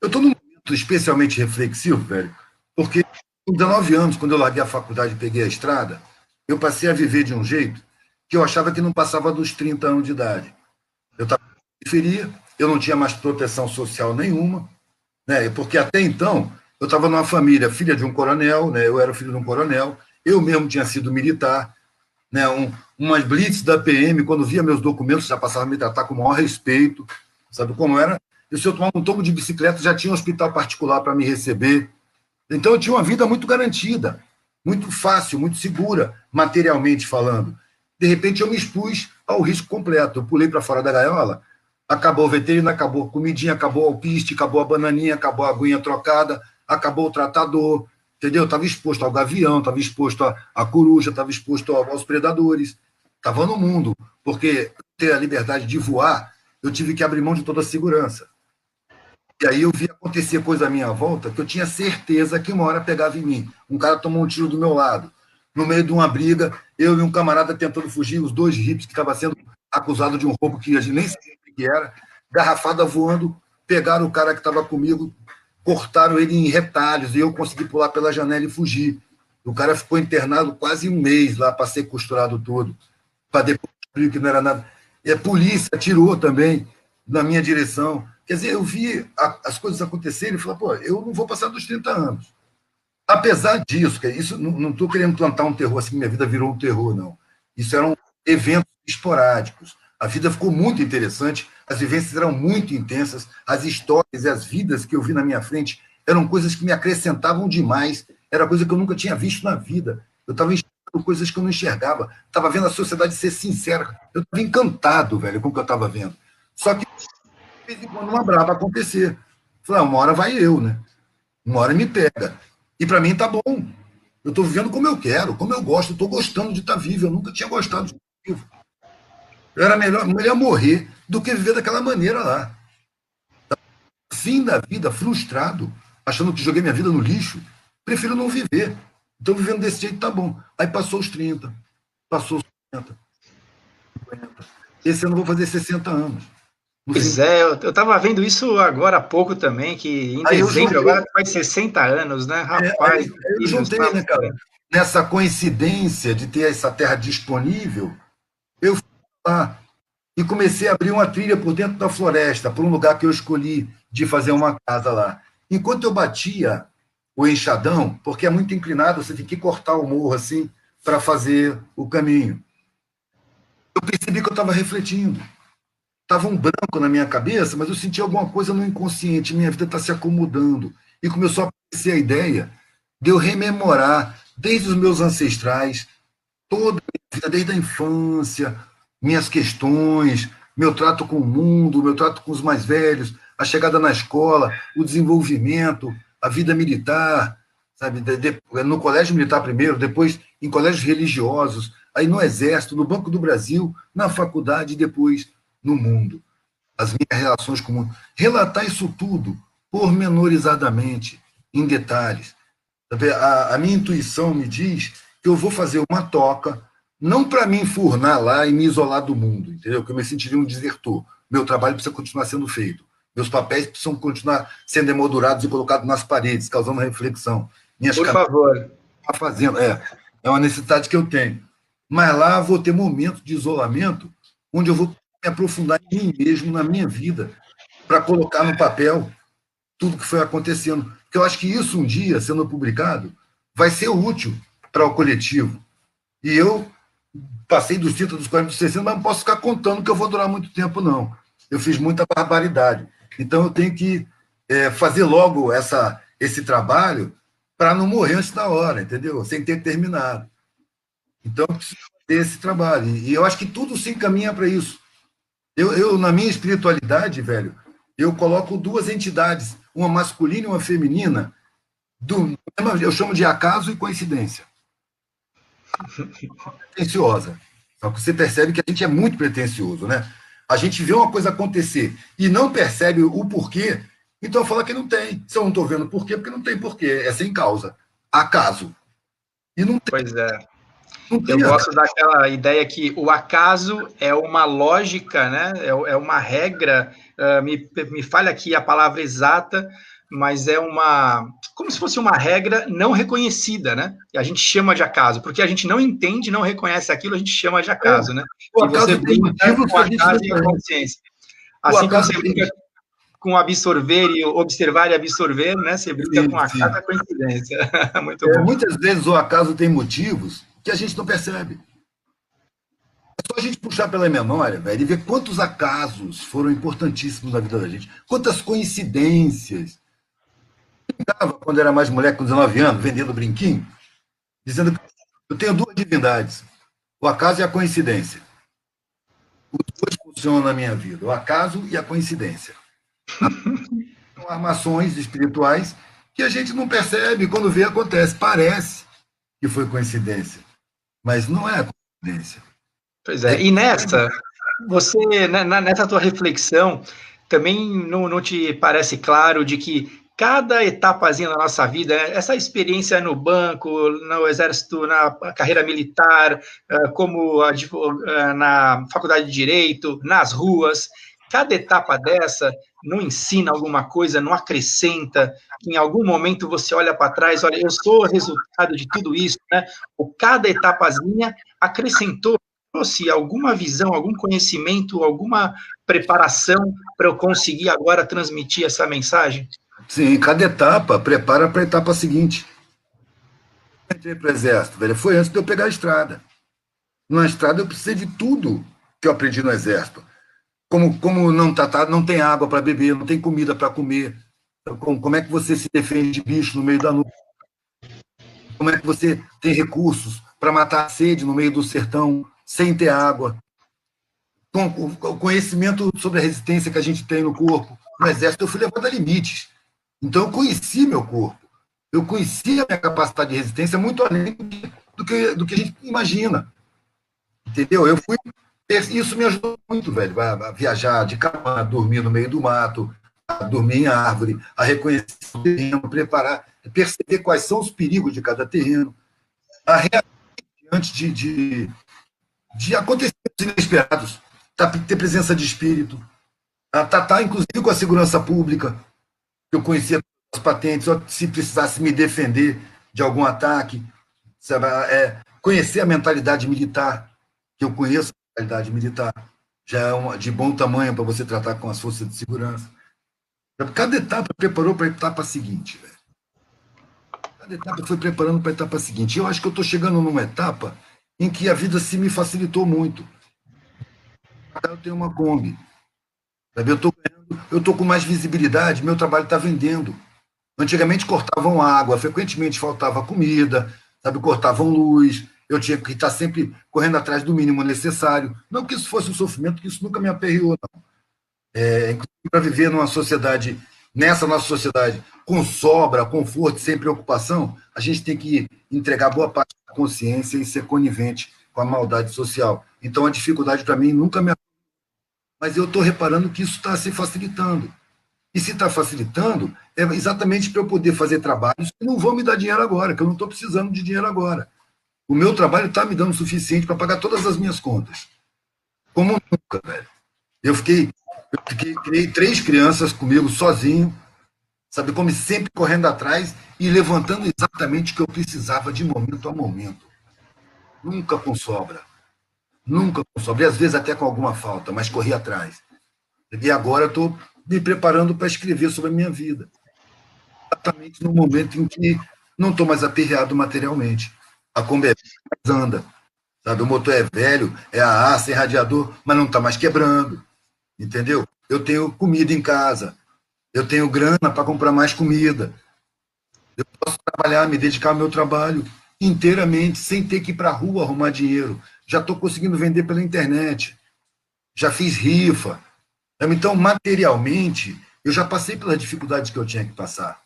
num momento especialmente reflexivo, velho, porque com 19 anos, quando eu larguei a faculdade e peguei a estrada, eu passei a viver de um jeito que eu achava que não passava dos 30 anos de idade. Eu estava na periferia, eu não tinha mais proteção social nenhuma, né? Porque até então eu estava numa família, filha de um coronel, né? Eu era filho de um coronel, eu mesmo tinha sido militar, né? Umas blitz da PM, quando via meus documentos, já passava a me tratar com o maior respeito, sabe como era? E se eu tomava um tombo de bicicleta, já tinha um hospital particular para me receber. Então eu tinha uma vida muito garantida, muito fácil, muito segura, materialmente falando. De repente eu me expus ao risco completo. Eu pulei para fora da gaiola, acabou o veterino, acabou a comidinha, acabou o alpiste, acabou a bananinha, acabou a aguinha trocada, acabou o tratador, entendeu? Estava exposto ao gavião, estava exposto à coruja, estava exposto aos predadores. Estava no mundo, porque ter a liberdade de voar, eu tive que abrir mão de toda a segurança. E aí eu vi acontecer coisa à minha volta que eu tinha certeza que uma hora pegava em mim. Um cara tomou um tiro do meu lado. No meio de uma briga, eu e um camarada tentando fugir, os dois hippies que estavam sendo acusados de um roubo que a gente nem sabia o que era, garrafada voando, pegaram o cara que estava comigo, cortaram ele em retalhos e eu consegui pular pela janela e fugir. O cara ficou internado quase um mês lá para ser costurado todo, para depois descobrir que não era nada. E a polícia atirou também na minha direção. Quer dizer, eu vi as coisas acontecerem e falei, pô, eu não vou passar dos 30 anos. Apesar disso, que isso não estou querendo plantar um terror assim, minha vida virou um terror, não. Isso eram eventos esporádicos. A vida ficou muito interessante, as vivências eram muito intensas, as histórias e as vidas que eu vi na minha frente eram coisas que me acrescentavam demais, era coisa que eu nunca tinha visto na vida. Eu estava enxergando coisas que eu não enxergava, estava vendo a sociedade ser sincera. Eu estava encantado, velho, com o que eu estava vendo. Só que, de vez em quando, uma brava acontecer. Falei, uma hora vai eu, né? Uma hora me pega. E para mim tá bom. Eu estou vivendo como eu quero, como eu gosto, estou gostando de estar vivo. Eu nunca tinha gostado de estar vivo. Era melhor morrer do que viver daquela maneira lá. Fim da vida, frustrado, achando que joguei minha vida no lixo. Prefiro não viver. Então, vivendo desse jeito tá bom. Aí passou os 30, passou os 40, 50. Esse ano eu vou fazer 60 anos. Pois é, eu estava vendo isso agora há pouco também, que em dezembro agora faz 60 anos, né? Rapaz, eu juntei, né, cara? Nessa coincidência de ter essa terra disponível, eu fui lá e comecei a abrir uma trilha por dentro da floresta, por um lugar que eu escolhi de fazer uma casa lá. Enquanto eu batia o enxadão, porque é muito inclinado, você tem que cortar o morro assim para fazer o caminho. Eu percebi que eu estava refletindo. Estava um branco na minha cabeça, mas eu senti alguma coisa no inconsciente, minha vida está se acomodando. E começou a aparecer a ideia de eu rememorar, desde os meus ancestrais, toda a minha vida, desde a infância, minhas questões, meu trato com o mundo, meu trato com os mais velhos, a chegada na escola, o desenvolvimento, a vida militar, sabe? No colégio militar primeiro, depois em colégios religiosos, aí no Exército, no Banco do Brasil, na faculdade e depois no mundo. As minhas relações com o mundo. Relatar isso tudo, pormenorizadamente, em detalhes. A minha intuição me diz que eu vou fazer uma toca, não para me enfurnar lá e me isolar do mundo, entendeu? Que eu me sentiria um desertor. Meu trabalho precisa continuar sendo feito. Meus papéis precisam continuar sendo emoldurados e colocados nas paredes, causando reflexão. Por favor. Fazendo, é uma necessidade que eu tenho. Mas lá vou ter momentos de isolamento onde eu vou me aprofundar em mim mesmo, na minha vida, para colocar no papel tudo que foi acontecendo. Porque eu acho que isso, um dia, sendo publicado, vai ser útil para o coletivo. E eu passei dos 30, dos 40, dos 60, mas não posso ficar contando que eu vou durar muito tempo, não. Eu fiz muita barbaridade. Então, eu tenho que fazer logo esse trabalho para não morrer antes da hora, entendeu? Sem ter terminado. Então, eu preciso fazer esse trabalho. E eu acho que tudo se encaminha para isso. Eu, na minha espiritualidade, velho, eu coloco duas entidades, uma masculina e uma feminina, eu chamo de acaso e coincidência. Pretenciosa. Só que você percebe que a gente é muito pretencioso, né? A gente vê uma coisa acontecer e não percebe o porquê, então fala que não tem. Se eu não estou vendo porquê, porque não tem porquê, é sem causa. Acaso. E não tem. Pois é. Eu gosto daquela ideia que o acaso é uma lógica, né? É uma regra, me falha aqui a palavra exata, mas é como se fosse uma regra não reconhecida, né? E a gente chama de acaso, porque a gente não entende, não reconhece aquilo, a gente chama de acaso, né? E você brinca com a acaso e a consciência. Assim como você brinca com absorver e observar e absorver, né? Você brinca com acaso e a coincidência. Muito bom. Muitas vezes o acaso tem motivos que a gente não percebe. É só a gente puxar pela memória, velho, e ver quantos acasos foram importantíssimos na vida da gente, quantas coincidências. Eu brincava, quando era mais moleque, com 19 anos, vendendo brinquinho, dizendo que eu tenho duas divindades, o acaso e a coincidência. Os dois funcionam na minha vida, o acaso e a coincidência. São armações espirituais que a gente não percebe, quando vê, acontece. Parece que foi coincidência, mas não é coincidência. Pois é, e nessa tua reflexão, também não te parece claro de que cada etapazinha da nossa vida, né, essa experiência no banco, no exército, na carreira militar, como na faculdade de Direito, nas ruas, cada etapa dessa não ensina alguma coisa, não acrescenta, que em algum momento você olha para trás, olha, eu sou o resultado de tudo isso, né? Ou cada etapazinha acrescentou, trouxe alguma visão, algum conhecimento, alguma preparação para eu conseguir agora transmitir essa mensagem? Sim, cada etapa prepara para a etapa seguinte. Eu entrei para o exército, velho, foi antes de eu pegar a estrada. Na estrada eu precisei de tudo que eu aprendi no exército. Como não tem água para beber, não tem comida para comer, como é que você se defende de bicho no meio da noite, como é que você tem recursos para matar a sede no meio do sertão sem ter água, com o conhecimento sobre a resistência que a gente tem no corpo. No exército eu fui levado a limites. Então eu conheci meu corpo, eu conheci a minha capacidade de resistência muito além do que a gente imagina. Entendeu? Isso me ajudou muito, velho, a viajar de carro, a dormir no meio do mato, a dormir em árvore, a reconhecer o terreno, preparar, perceber quais são os perigos de cada terreno, a reagir antes de acontecimentos inesperados, ter presença de espírito, a tratar, inclusive, com a segurança pública, que eu conhecia as patentes, se precisasse me defender de algum ataque, sabe, conhecer a mentalidade militar, que eu conheço a mentalidade militar, já é de bom tamanho para você tratar com as forças de segurança. Cada etapa preparou para a etapa seguinte, velho. Cada etapa foi preparando para a etapa seguinte. Eu acho que eu estou chegando numa etapa em que a vida se me facilitou muito. Eu tenho uma Kombi. Sabe? Eu estou com mais visibilidade, meu trabalho está vendendo. Antigamente cortavam água, frequentemente faltava comida, sabe? Cortavam luz, eu tinha que estar sempre correndo atrás do mínimo necessário. Não que isso fosse um sofrimento, que isso nunca me aperreou, não. Inclusive, para viver nessa nossa sociedade, com sobra, conforto, sem preocupação, a gente tem que entregar boa parte da consciência e ser conivente com a maldade social. Então, a dificuldade, para mim, nunca me... Mas eu estou reparando que isso está se facilitando. E se está facilitando, é exatamente para eu poder fazer trabalhos que não vão me dar dinheiro agora, que eu não estou precisando de dinheiro agora. O meu trabalho está me dando o suficiente para pagar todas as minhas contas. Como nunca, velho. Criei 3 crianças comigo, sozinho, sabe, como sempre correndo atrás e levantando exatamente o que eu precisava de momento a momento. Nunca com sobra. Nunca com sobra. E às vezes até com alguma falta, mas corri atrás. E agora estou me preparando para escrever sobre a minha vida. Exatamente no momento em que não estou mais aperreado materialmente. A Kombi anda. Sabe? O motor é velho, é a ar, sem radiador, mas não está mais quebrando. Entendeu? Eu tenho comida em casa. Eu tenho grana para comprar mais comida. Eu posso trabalhar, me dedicar ao meu trabalho inteiramente, sem ter que ir para a rua arrumar dinheiro. Já estou conseguindo vender pela internet. Já fiz rifa. Então, materialmente, eu já passei pelas dificuldades que eu tinha que passar.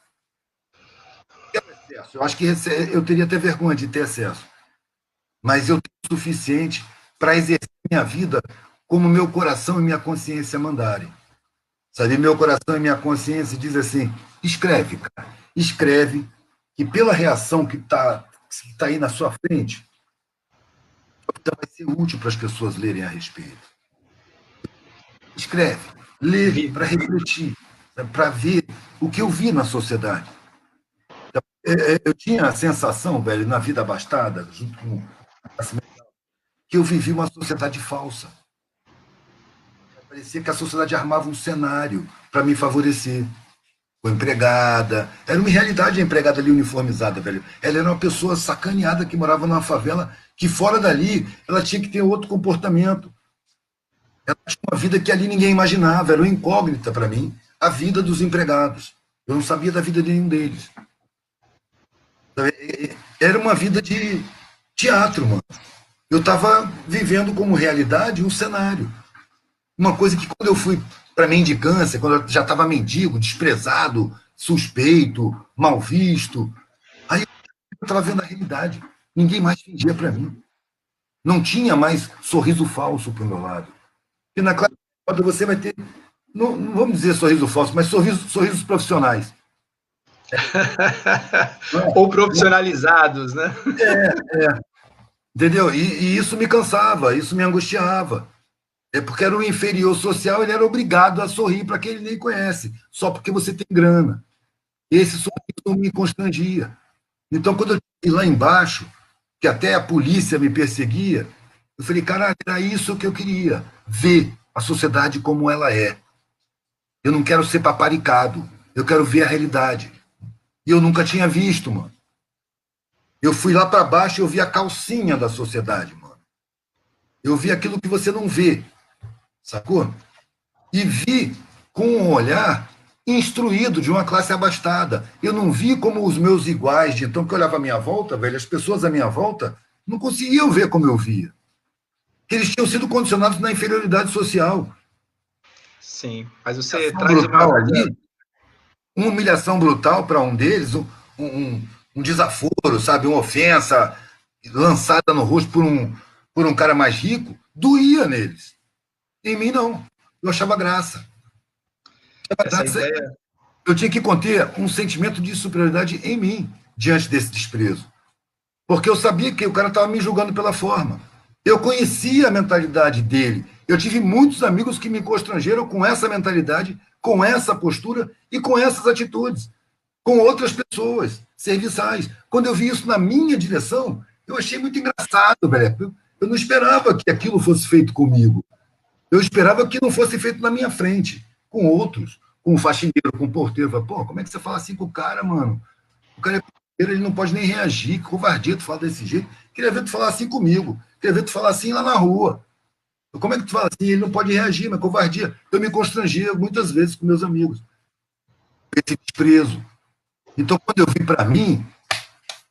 Eu acho que eu teria até vergonha de ter acesso. Mas eu tenho o suficiente para exercer minha vida como meu coração e minha consciência mandarem. Sabe, meu coração e minha consciência diz assim, escreve, cara. Escreve, que pela reação que tá aí na sua frente, vai ser útil para as pessoas lerem a respeito. Escreve, lê para refletir, para ver o que eu vi na sociedade. Eu tinha a sensação, velho, na vida abastada, junto com que eu vivi uma sociedade falsa. Parecia que a sociedade armava um cenário para me favorecer. Com empregada. Era uma realidade a empregada ali uniformizada, velho. Ela era uma pessoa sacaneada que morava numa favela, que fora dali ela tinha que ter outro comportamento. Ela tinha uma vida que ali ninguém imaginava, era uma incógnita para mim, a vida dos empregados. Eu não sabia da vida de nenhum deles. Era uma vida de teatro, mano. Eu estava vivendo como realidade um cenário. Uma coisa que quando eu fui para mendicância, quando eu já estava mendigo, desprezado, suspeito, mal visto, aí eu estava vendo a realidade. Ninguém mais fingia para mim. Não tinha mais sorriso falso para o meu lado. E na classe você vai ter não vamos dizer sorriso falso, mas sorrisos profissionais. Ou profissionalizados, né? Entendeu? E isso me cansava, isso me angustiava. É porque era um inferior social, ele era obrigado a sorrir para quem ele nem conhece, só porque você tem grana. Esse sorriso me constrangia. Então, quando eu estive lá embaixo, que até a polícia me perseguia, eu falei, cara, era isso que eu queria, ver a sociedade como ela é. Eu não quero ser paparicado, eu quero ver a realidade. E eu nunca tinha visto, mano. Eu fui lá para baixo e eu vi a calcinha da sociedade, mano. Eu vi aquilo que você não vê, sacou? E vi com um olhar instruído de uma classe abastada. Eu não vi como os meus iguais, de então que eu olhava à minha volta, velho, as pessoas à minha volta não conseguiam ver como eu via. Que eles tinham sido condicionados na inferioridade social. Sim, mas você Humilhação traz uma brutal coisa. ali, uma humilhação brutal para um deles, um desaforo, sabe, uma ofensa lançada no rosto por um cara mais rico, doía neles. Em mim, não. Eu achava graça. Essa ideia. Eu tinha que conter um sentimento de superioridade em mim, diante desse desprezo. Porque eu sabia que o cara estava me julgando pela forma. Eu conhecia a mentalidade dele. Eu tive muitos amigos que me constrangeram com essa mentalidade, com essa postura e com essas atitudes, com outras pessoas, serviçais. Quando eu vi isso na minha direção, eu achei muito engraçado, velho. Eu não esperava que aquilo fosse feito comigo. Eu esperava que não fosse feito na minha frente, com outros, com o faxineiro, com o porteiro. Falei, pô, como é que você fala assim com o cara, mano? O cara é porteiro, ele não pode nem reagir, que covardia tu fala desse jeito. Queria ver tu falar assim comigo, queria ver tu falar assim lá na rua. Como é que tu fala assim? Ele não pode reagir, mas covardia. Eu me constrangia muitas vezes com meus amigos. Esse desprezo. Então, quando eu vim para mim,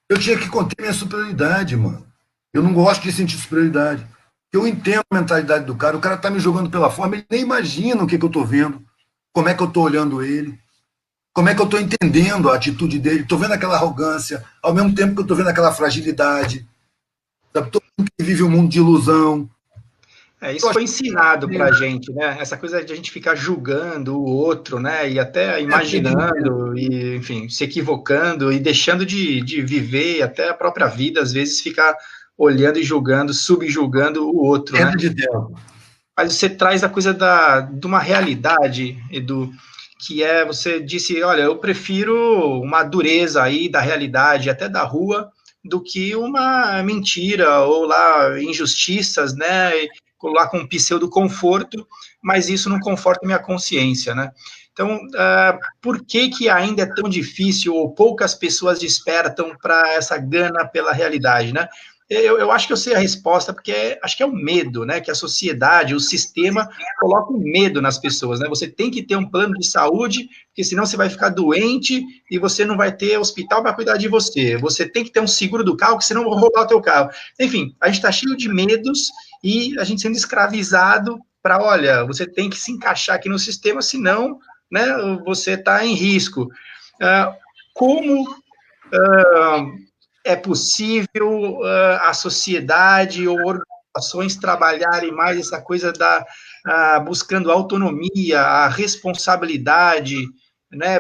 eu tinha que conter minha superioridade, mano. Eu não gosto de sentir superioridade. Eu entendo a mentalidade do cara. O cara tá me jogando pela forma, ele nem imagina o que eu tô vendo, como é que eu tô olhando ele, como é que eu tô entendendo a atitude dele. Tô vendo aquela arrogância, ao mesmo tempo que eu tô vendo aquela fragilidade. Sabe? Todo mundo que vive um mundo de ilusão. Isso foi ensinado para a gente, né? Essa coisa de a gente ficar julgando o outro, né? E até imaginando, e, enfim, se equivocando e deixando de viver até a própria vida, às vezes ficar olhando e julgando, subjulgando o outro, né? De Deus. Mas você traz a coisa de uma realidade, Edu, que é, você disse, olha, eu prefiro uma dureza aí da realidade, até da rua, do que uma mentira ou lá injustiças, né? Lá com um pseudo conforto, mas isso não conforta minha consciência, né? Então, por que ainda é tão difícil ou poucas pessoas despertam para essa gana pela realidade, né? Eu acho que eu sei a resposta, porque acho que é o medo, né? Que a sociedade, o sistema, coloca um medo nas pessoas, né? Você tem que ter um plano de saúde, porque senão você vai ficar doente e você não vai ter hospital para cuidar de você. Você tem que ter um seguro do carro, porque senão vão roubar o teu carro. Enfim, a gente está cheio de medos e a gente sendo escravizado para, olha, você tem que se encaixar aqui no sistema, senão, né, você está em risco. Como é possível a sociedade ou organizações trabalharem mais essa coisa buscando autonomia, a responsabilidade, né?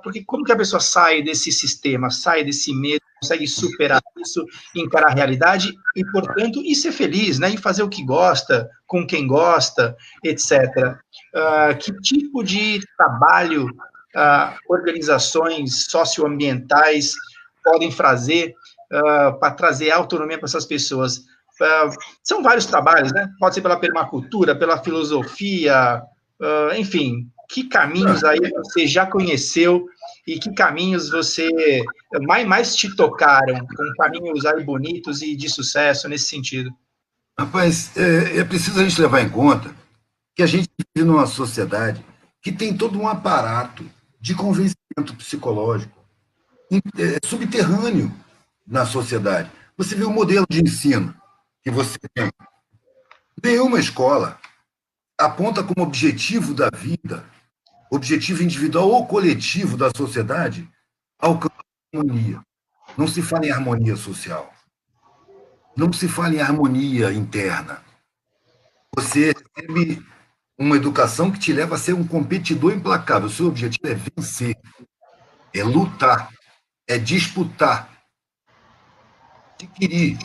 Porque como que a pessoa sai desse sistema, sai desse medo, consegue superar isso, encarar a realidade e, portanto, e ser feliz, né? E fazer o que gosta, com quem gosta, etc. Que tipo de trabalho organizações socioambientais podem fazer para trazer autonomia para essas pessoas? São vários trabalhos, né? Pode ser pela permacultura, pela filosofia, enfim, que caminhos aí você já conheceu e que caminhos você mais te tocaram, com caminhos aí bonitos e de sucesso nesse sentido? Rapaz, é preciso a gente levar em conta que a gente vive numa sociedade que tem todo um aparato de convencimento psicológico subterrâneo na sociedade. Você vê o modelo de ensino que você tem. Nenhuma escola aponta como objetivo da vida, objetivo individual ou coletivo da sociedade, alcançar a harmonia. Não se fala em harmonia social. Não se fala em harmonia interna. Você recebe uma educação que te leva a ser um competidor implacável. O seu objetivo é vencer, é lutar, é disputar, adquirir.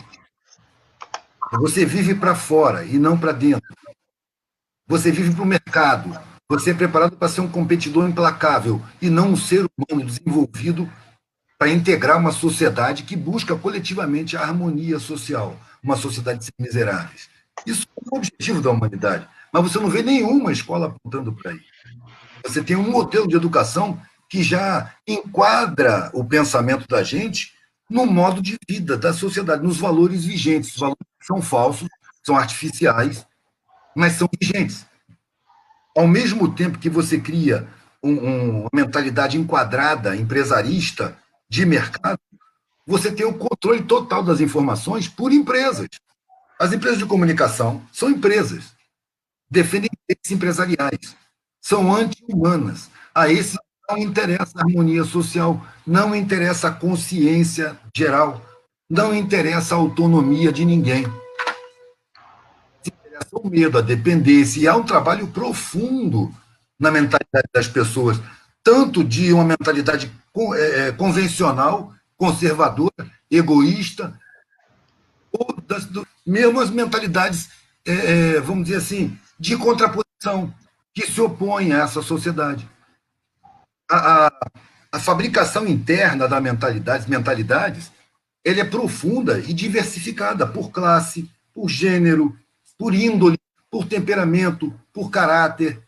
Você vive para fora e não para dentro. Você vive para o mercado. Você é preparado para ser um competidor implacável e não um ser humano desenvolvido para integrar uma sociedade que busca coletivamente a harmonia social, uma sociedade sem miseráveis. Isso é o objetivo da humanidade. Mas você não vê nenhuma escola apontando para isso. Você tem um modelo de educação que já enquadra o pensamento da gente no modo de vida da sociedade, nos valores vigentes. Os valores são falsos, são artificiais, mas são vigentes. Ao mesmo tempo que você cria uma mentalidade enquadrada, empresarista, de mercado, você tem o controle total das informações por empresas. As empresas de comunicação são empresas, defendem interesses empresariais, são anti-humanas. A esse não interessa a harmonia social, não interessa a consciência geral, não interessa a autonomia de ninguém. Interessa o medo, a dependência, e há um trabalho profundo na mentalidade das pessoas, tanto de uma mentalidade convencional, conservadora, egoísta, ou mesmo as mentalidades, vamos dizer assim, de contraposição, que se opõem a essa sociedade. A fabricação interna das mentalidades, ela é profunda e diversificada por classe, por gênero, por índole, por temperamento, por caráter.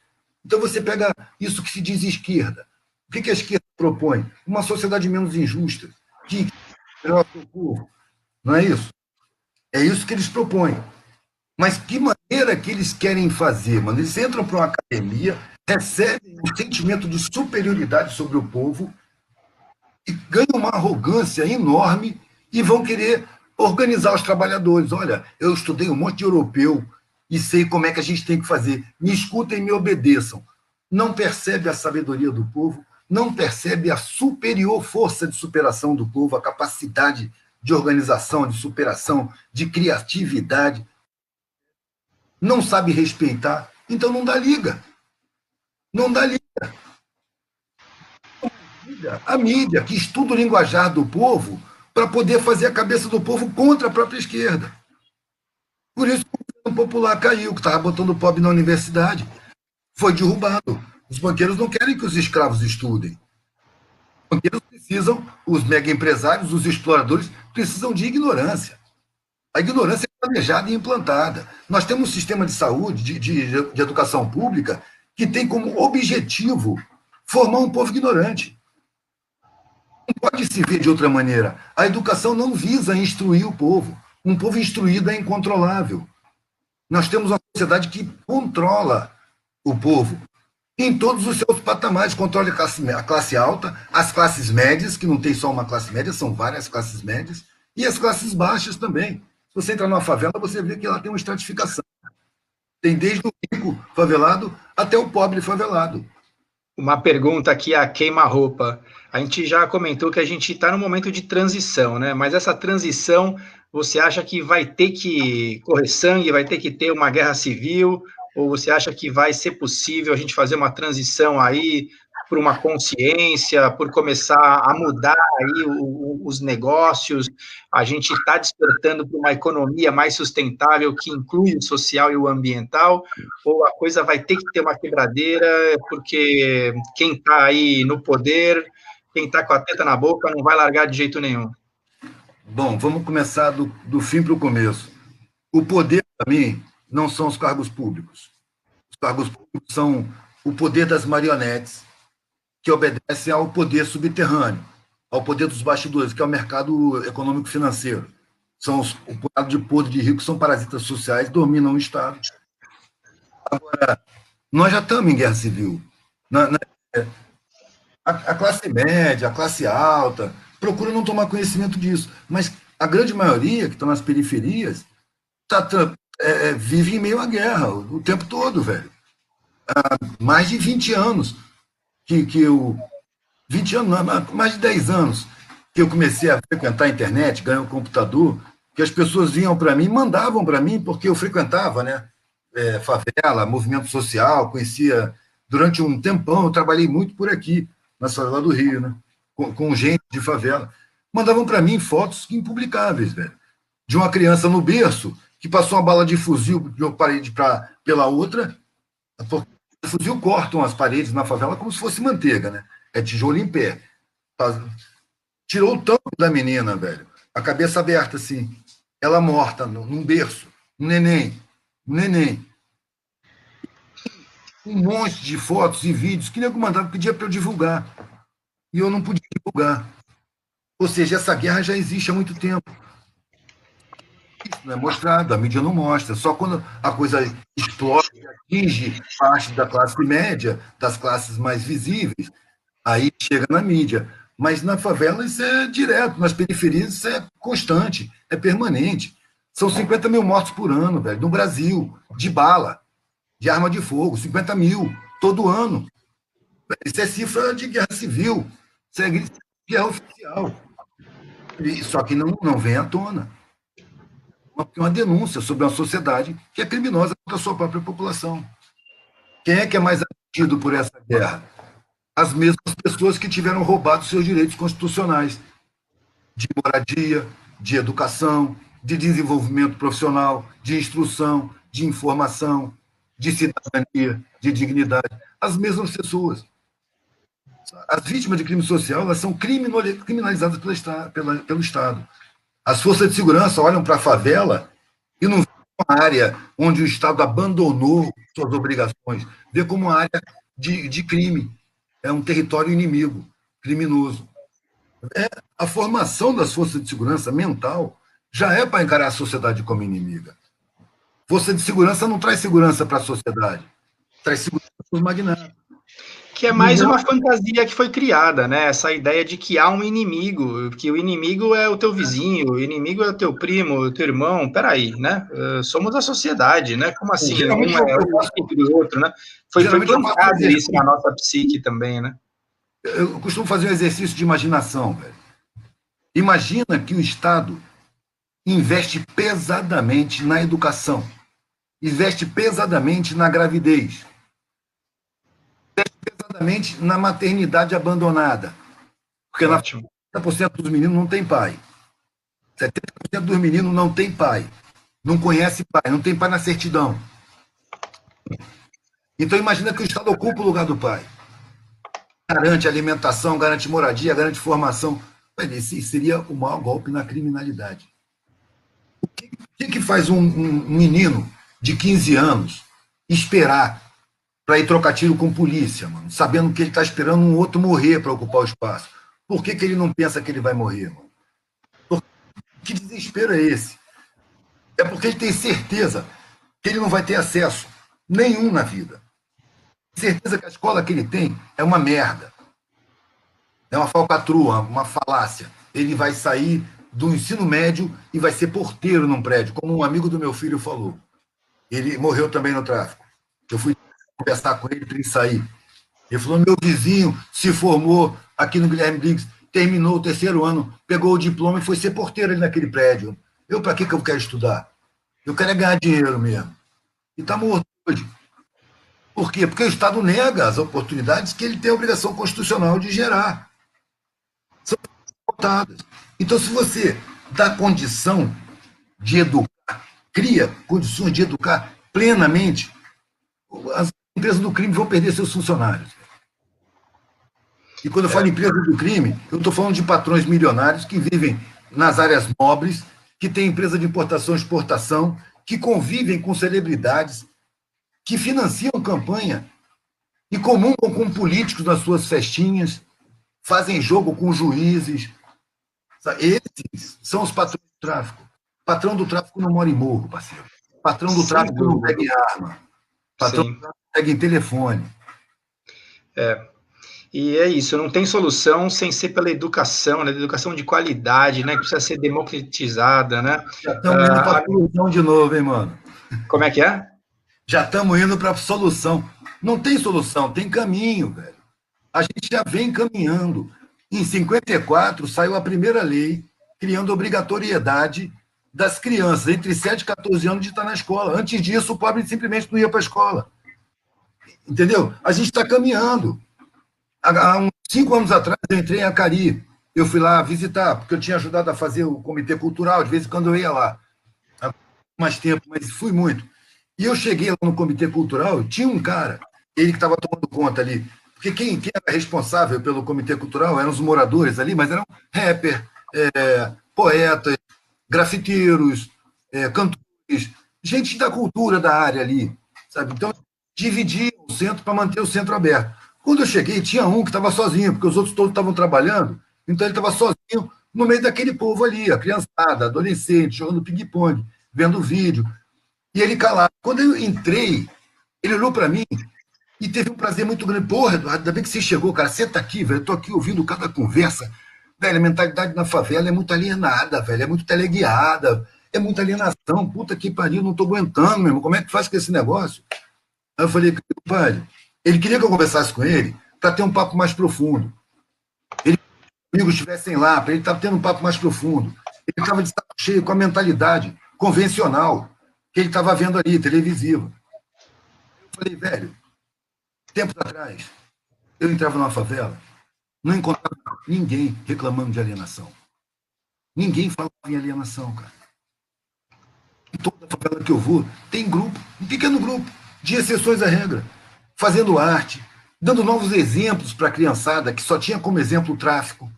Então você pega isso que se diz esquerda. O que a esquerda propõe? Uma sociedade menos injusta, que melhor o povo. Não é isso? É isso que eles propõem. Mas que maneira que eles querem fazer, mano? Eles entram para uma academia, recebem um sentimento de superioridade sobre o povo e ganham uma arrogância enorme e vão querer organizar os trabalhadores. Olha, eu estudei um monte de europeu e sei como é que a gente tem que fazer. Me escutem e me obedeçam. Não percebe a sabedoria do povo, não percebe a superior força de superação do povo, a capacidade de organização, de superação, de criatividade. Não sabe respeitar, então não dá liga. Não dá liga. A mídia, que estuda o linguajar do povo para poder fazer a cabeça do povo contra a própria esquerda. Por isso que o governo popular caiu, que estava botando o pobre na universidade. Foi derrubado. Os banqueiros não querem que os escravos estudem. Os banqueiros precisam, os mega empresários, os exploradores, precisam de ignorância. A ignorância é planejada e implantada. Nós temos um sistema de saúde, de educação pública, que tem como objetivo formar um povo ignorante. Não pode se ver de outra maneira. A educação não visa instruir o povo. Um povo instruído é incontrolável. Nós temos uma sociedade que controla o povo em todos os seus patamares. Controla a classe alta, as classes médias, que não tem só uma classe média, são várias classes médias, e as classes baixas também. Se você entrar numa favela, você vê que lá tem uma estratificação. Tem desde o rico favelado até o pobre favelado. Uma pergunta aqui a queima-roupa. A gente já comentou que a gente está num momento de transição, né? Mas essa transição, você acha que vai ter que correr sangue, vai ter que ter uma guerra civil? Ou você acha que vai ser possível a gente fazer uma transição aí por uma consciência, por começar a mudar aí os negócios? A gente está despertando para uma economia mais sustentável que inclui o social e o ambiental? Ou a coisa vai ter que ter uma quebradeira, porque quem está aí no poder, quem está com a teta na boca, não vai largar de jeito nenhum? Bom, vamos começar do fim para o começo. O poder, para mim, não são os cargos públicos. Os cargos públicos são o poder das marionetes, que obedecem ao poder subterrâneo, ao poder dos bastidores, que é o mercado econômico-financeiro. São o punhado de podre de ricos, são parasitas sociais, dominam o Estado. Agora, nós já estamos em guerra civil. A classe média, a classe alta, procura não tomar conhecimento disso. Mas a grande maioria, que está nas periferias, vive em meio à guerra o tempo todo, velho. Há mais de 20 anos que eu... 20 anos, não, mais de 10 anos que eu comecei a frequentar a internet, ganhei um computador, que as pessoas vinham para mim, mandavam para mim, porque eu frequentava, né? favela, movimento social, conhecia durante um tempão, eu trabalhei muito por aqui, na favela do Rio, né? Com gente de favela. Mandavam para mim fotos impublicáveis, velho. De uma criança no berço que passou uma bala de fuzil de uma parede pela outra, porque o fuzil cortam as paredes na favela como se fosse manteiga, né? É tijolo em pé. Tirou o tampo da menina, velho. A cabeça aberta, assim. Ela morta, num berço. Um neném. Um neném. Um monte de fotos e vídeos que nego mandava, pedia para eu divulgar. E eu não podia divulgar. Ou seja, essa guerra já existe há muito tempo. Isso não é mostrado, a mídia não mostra. Só quando a coisa explode, atinge parte da classe média, das classes mais visíveis, aí chega na mídia. Mas na favela isso é direto, nas periferias isso é constante, é permanente. São 50 mil mortos por ano, velho, no Brasil, de bala, de arma de fogo, 50 mil, todo ano. Isso é cifra de guerra civil, isso é guerra oficial. Só que não vem à tona. Uma denúncia sobre uma sociedade que é criminosa contra a sua própria população. Quem é que é mais atingido por essa guerra? As mesmas pessoas que tiveram roubado seus direitos constitucionais de moradia, de educação, de desenvolvimento profissional, de instrução, de informação, de cidadania, de dignidade. As mesmas pessoas. As vítimas de crime social elas são criminalizadas pelo Estado. As forças de segurança olham para a favela e não vê como uma área onde o Estado abandonou suas obrigações, vê como uma área de crime. É um território inimigo, criminoso. A formação das forças de segurança mental já é para encarar a sociedade como inimiga. Força de segurança não traz segurança para a sociedade, traz segurança para os magnatas. Que é mais uma fantasia que foi criada, né? Essa ideia de que há um inimigo, que o inimigo é o teu vizinho, o inimigo é o teu primo, o teu irmão. Peraí, né? Somos a sociedade, né? Como assim? Um é o espírito do outro, né? Foi plantado isso na nossa psique também, né? Eu costumo fazer um exercício de imaginação, velho. Imagina que o Estado investe pesadamente na educação, investe pesadamente na gravidez, pesadamente na maternidade abandonada. Porque 70% dos meninos não tem pai. 70% dos meninos não tem pai. Não conhece pai, não tem pai na certidão. Então imagina que o Estado ocupa o lugar do pai. Garante alimentação, garante moradia, garante formação. Esse seria o maior golpe na criminalidade. O que faz um menino de 15 anos esperar para ir trocar tiro com polícia, mano, sabendo que ele está esperando um outro morrer para ocupar o espaço? Por que ele não pensa que ele vai morrer, mano? Que desespero é esse? É porque ele tem certeza que ele não vai ter acesso nenhum na vida. Certeza que a escola que ele tem é uma merda. É uma falcatrua, uma falácia. Ele vai sair do ensino médio e vai ser porteiro num prédio, como um amigo do meu filho falou. Ele morreu também no tráfico. Eu fui conversar com ele para ele sair. Ele falou, meu vizinho se formou aqui no Guilherme Briggs, terminou o 3º ano, pegou o diploma e foi ser porteiro ali naquele prédio. Eu, para que eu quero estudar? Eu quero é ganhar dinheiro mesmo. E está morto hoje. Por quê? Porque o Estado nega as oportunidades que ele tem a obrigação constitucional de gerar. São votadas. Então, se você dá condição de educar, cria condições de educar plenamente, as empresas do crime vão perder seus funcionários. E quando eu falo empresas do crime, eu estou falando de patrões milionários que vivem nas áreas nobres, que têm empresa de importação e exportação, que convivem com celebridades, que financiam campanha e comungam com políticos nas suas festinhas, fazem jogo com juízes. Esses são os patrões do tráfico. O patrão do tráfico não mora em morro, parceiro. O patrão do tráfico não pega em arma. O patrão do tráfico pega em telefone. E é isso, não tem solução sem ser pela educação, né? Educação de qualidade, né? Que precisa ser democratizada, né? Já estamos indo para a solução de novo, hein, mano? Como é que é? Já estamos indo para a solução. Não tem solução, tem caminho, velho. A gente já vem caminhando. Em 54, saiu a primeira lei criando obrigatoriedade das crianças entre 7 e 14 anos de estar na escola. Antes disso, o pobre simplesmente não ia para a escola. Entendeu? A gente está caminhando. Há uns 5 anos atrás, eu entrei em Acari. Eu fui lá visitar, porque eu tinha ajudado a fazer o comitê cultural, de vez em quando eu ia lá. Há mais tempo, mas fui muito. E eu cheguei lá no comitê cultural, tinha um cara, ele que estava tomando conta ali, porque quem era responsável pelo comitê cultural eram os moradores ali, mas eram rapper, poetas, grafiteiros, cantores, gente da cultura da área ali, sabe? Então, dividia o centro para manter o centro aberto. Quando eu cheguei, tinha um que estava sozinho, porque os outros todos estavam trabalhando, então ele estava sozinho no meio daquele povo ali, a criançada, adolescente, jogando ping-pong, vendo vídeo, e ele calado. Quando eu entrei, ele olhou para mim e teve um prazer muito grande. Porra, Eduardo, ainda bem que você chegou, cara. Senta aqui, velho. Eu tô aqui ouvindo cada conversa. Velho, a mentalidade na favela é muito alienada, velho. É muito teleguiada. É muita alienação. Puta que pariu, não tô aguentando, meu irmão. Como é que faz com esse negócio? Aí eu falei, pai, ele queria que eu conversasse com ele para ter um papo mais profundo. Ele, amigos estivessem lá, para ele estar tendo um papo mais profundo. Ele estava de saco cheio com a mentalidade convencional que ele estava vendo ali, televisiva. Eu falei, velho, tempos atrás, eu entrava numa favela, não encontrava ninguém reclamando de alienação. Ninguém falava em alienação, cara. Em toda favela que eu vou, tem grupo, um pequeno grupo, de exceções à regra, fazendo arte, dando novos exemplos para a criançada, que só tinha como exemplo o tráfico.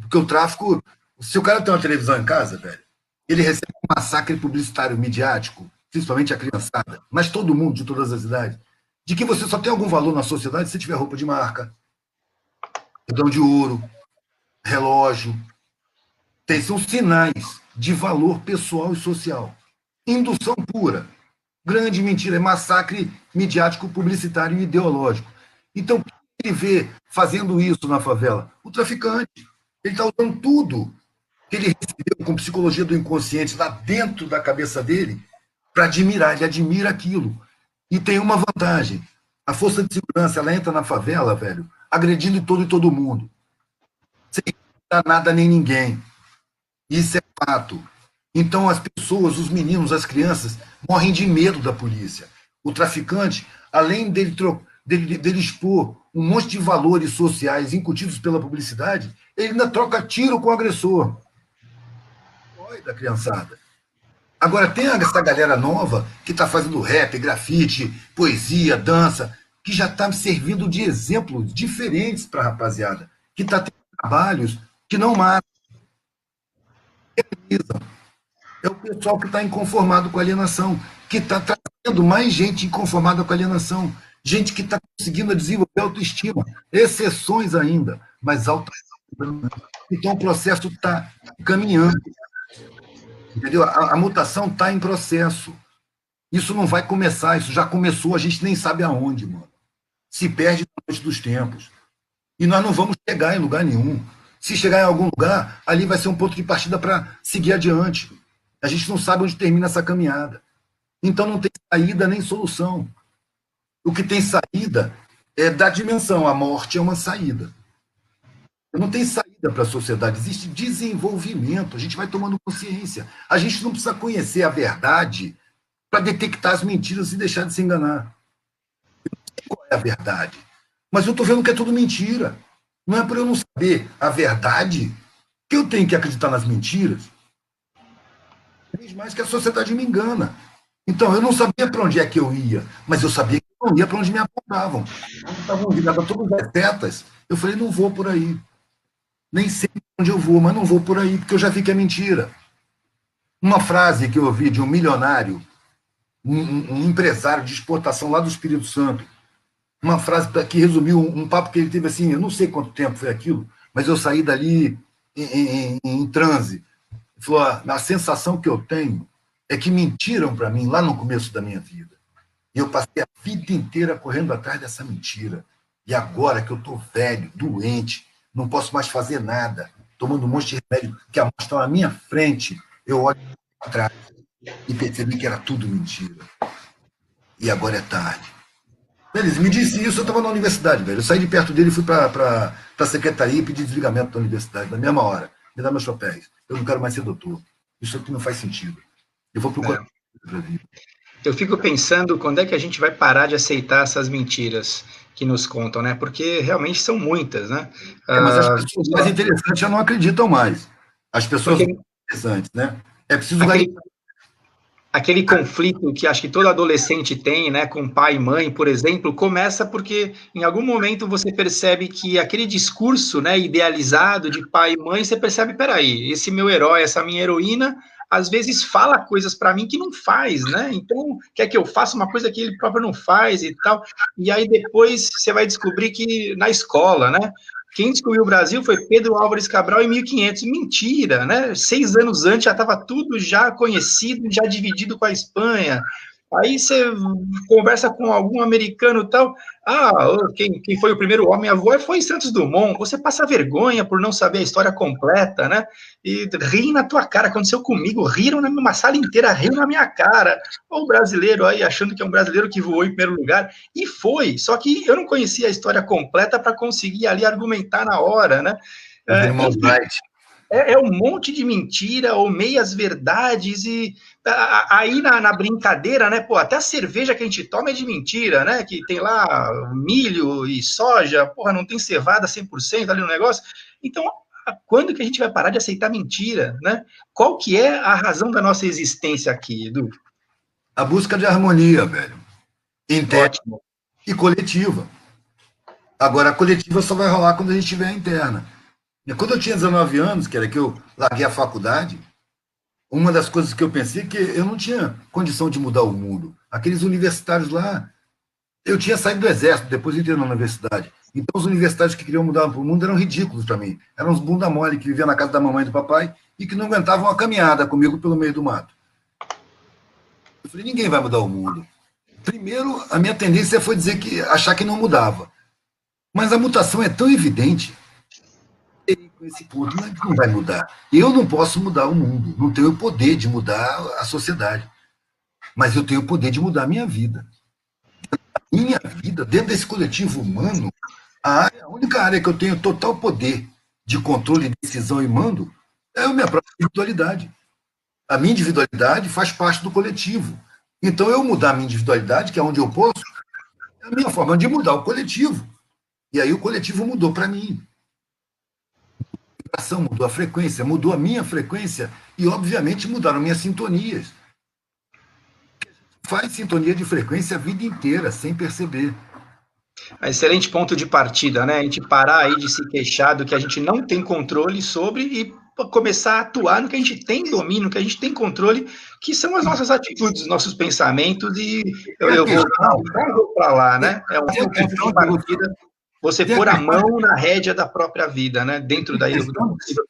Porque o tráfico, se o cara tem uma televisão em casa, velho, ele recebe um massacre publicitário midiático, principalmente a criançada, mas todo mundo de todas as idades, de que você só tem algum valor na sociedade se tiver roupa de marca, cordão de ouro, relógio. São sinais de valor pessoal e social. Indução pura. Grande mentira, é massacre midiático, publicitário e ideológico. Então, quem ele vê fazendo isso na favela? O traficante. Ele está usando tudo que ele recebeu com psicologia do inconsciente lá dentro da cabeça dele para admirar. Ele admira aquilo. E tem uma vantagem. A força de segurança, ela entra na favela, velho, agredindo todo mundo. Sem dar nada nem ninguém. Isso é fato. Então as pessoas, os meninos, as crianças, morrem de medo da polícia. O traficante, além dele expor um monte de valores sociais incutidos pela publicidade, ele ainda troca tiro com o agressor. Oi, da criançada. Agora, tem essa galera nova que está fazendo rap, grafite, poesia, dança, que já está servindo de exemplos diferentes para a rapaziada, que está tendo trabalhos que não matam. É o pessoal que está inconformado com a alienação, que está trazendo mais gente inconformada com a alienação, gente que está conseguindo desenvolver autoestima, exceções ainda, mas autoestima. Então o processo está caminhando. Entendeu? A mutação está em processo. Isso não vai começar, isso já começou, a gente nem sabe aonde, mano. Se perde na noite dos tempos. E nós não vamos chegar em lugar nenhum. Se chegar em algum lugar, ali vai ser um ponto de partida para seguir adiante. A gente não sabe onde termina essa caminhada. Então não tem saída nem solução. O que tem saída é da dimensão. A morte é uma saída. Não tem saída para a sociedade, existe desenvolvimento, a gente vai tomando consciência. A gente não precisa conhecer a verdade para detectar as mentiras e deixar de se enganar. Eu não sei qual é a verdade, mas eu estou vendo que é tudo mentira. Não é por eu não saber a verdade que eu tenho que acreditar nas mentiras. Vez mais que a sociedade me engana. Então, eu não sabia para onde é que eu ia, mas eu sabia que eu não ia para onde me apontavam. Estavam viradas todas as setas. Eu falei, não vou por aí. Nem sei onde eu vou, mas não vou por aí, porque eu já vi que é mentira. Uma frase que eu ouvi de um milionário, um empresário de exportação lá do Espírito Santo, uma frase que resumiu um papo que ele teve assim, eu não sei quanto tempo foi aquilo, mas eu saí dali em transe. Ele falou, a sensação que eu tenho é que mentiram para mim lá no começo da minha vida. E eu passei a vida inteira correndo atrás dessa mentira. E agora que eu estou velho, doente, não posso mais fazer nada, tomando um monte de remédio, que a morte está na minha frente, eu olho para trás e percebi que era tudo mentira. E agora é tarde. Beleza, me disse isso, eu estava na universidade, velho. Eu saí de perto dele e fui para a secretaria e pedi desligamento da universidade, na mesma hora. Me dá meus papéis. Eu não quero mais ser doutor. Isso aqui não faz sentido. Eu vou procurar outra vida. Eu fico pensando quando é que a gente vai parar de aceitar essas mentiras que nos contam, né? Porque realmente são muitas, né? Mas as pessoas mais interessantes já não acreditam mais. As pessoas mais interessantes, né? É preciso aquele conflito que acho que todo adolescente tem, né, com pai e mãe, por exemplo, começa porque em algum momento você percebe que aquele discurso, né, idealizado de pai e mãe, você percebe, peraí, esse meu herói, essa minha heroína, às vezes fala coisas para mim que não faz, né? Então, quer que eu faça uma coisa que ele próprio não faz e tal. E aí depois você vai descobrir que na escola, né, quem descobriu o Brasil foi Pedro Álvares Cabral em 1500. Mentira, né? 6 anos antes já estava tudo já conhecido, já dividido com a Espanha. Aí você conversa com algum americano e tal. Quem foi o primeiro homem a voar foi Santos Dumont. Você passa vergonha por não saber a história completa, né? E riem na tua cara. Aconteceu comigo, riram numa sala inteira, riram na minha cara. O brasileiro aí achando que é um brasileiro que voou em primeiro lugar. E foi, só que eu não conhecia a história completa para conseguir ali argumentar na hora, né? É um monte de mentira ou meias verdades e aí na brincadeira, né? Pô, até a cerveja que a gente toma é de mentira, né? Que tem lá milho e soja, porra, não tem cevada 100% ali no negócio. Então, quando que a gente vai parar de aceitar mentira, né? Qual que é a razão da nossa existência aqui, Edu? A busca de harmonia, velho. Interna e coletiva. Agora, a coletiva só vai rolar quando a gente tiver a interna. E quando eu tinha 19 anos, que era que eu larguei a faculdade, uma das coisas que eu pensei é que eu não tinha condição de mudar o mundo. Aqueles universitários lá, eu tinha saído do exército, depois entrei na universidade. Então, os universitários que queriam mudar o mundo eram ridículos para mim. Eram uns bunda mole que viviam na casa da mamãe e do papai e que não aguentavam uma caminhada comigo pelo meio do mato. Eu falei, ninguém vai mudar o mundo. Primeiro, a minha tendência foi achar que não mudava. Mas a mutação é tão evidente com esse ponto, não vai mudar. Eu não posso mudar o mundo, não tenho o poder de mudar a sociedade, mas eu tenho o poder de mudar a minha vida. Minha vida, dentro desse coletivo humano, a única área que eu tenho total poder de controle, decisão e mando é a minha própria individualidade. A minha individualidade faz parte do coletivo. Então, eu mudar a minha individualidade, que é onde eu posso, é a minha forma de mudar o coletivo. E aí o coletivo mudou para mim. Mudou a frequência, mudou a minha frequência e, obviamente, mudaram minhas sintonias. Faz sintonia de frequência a vida inteira, sem perceber. Excelente ponto de partida, né? A gente parar aí de se queixar do que a gente não tem controle sobre e começar a atuar no que a gente tem domínio, no que a gente tem controle, que são as nossas atitudes, nossos pensamentos, e eu vou para lá, né? É um ponto de partida. Você pôr a mão na rédea da própria vida, né? Dentro daí.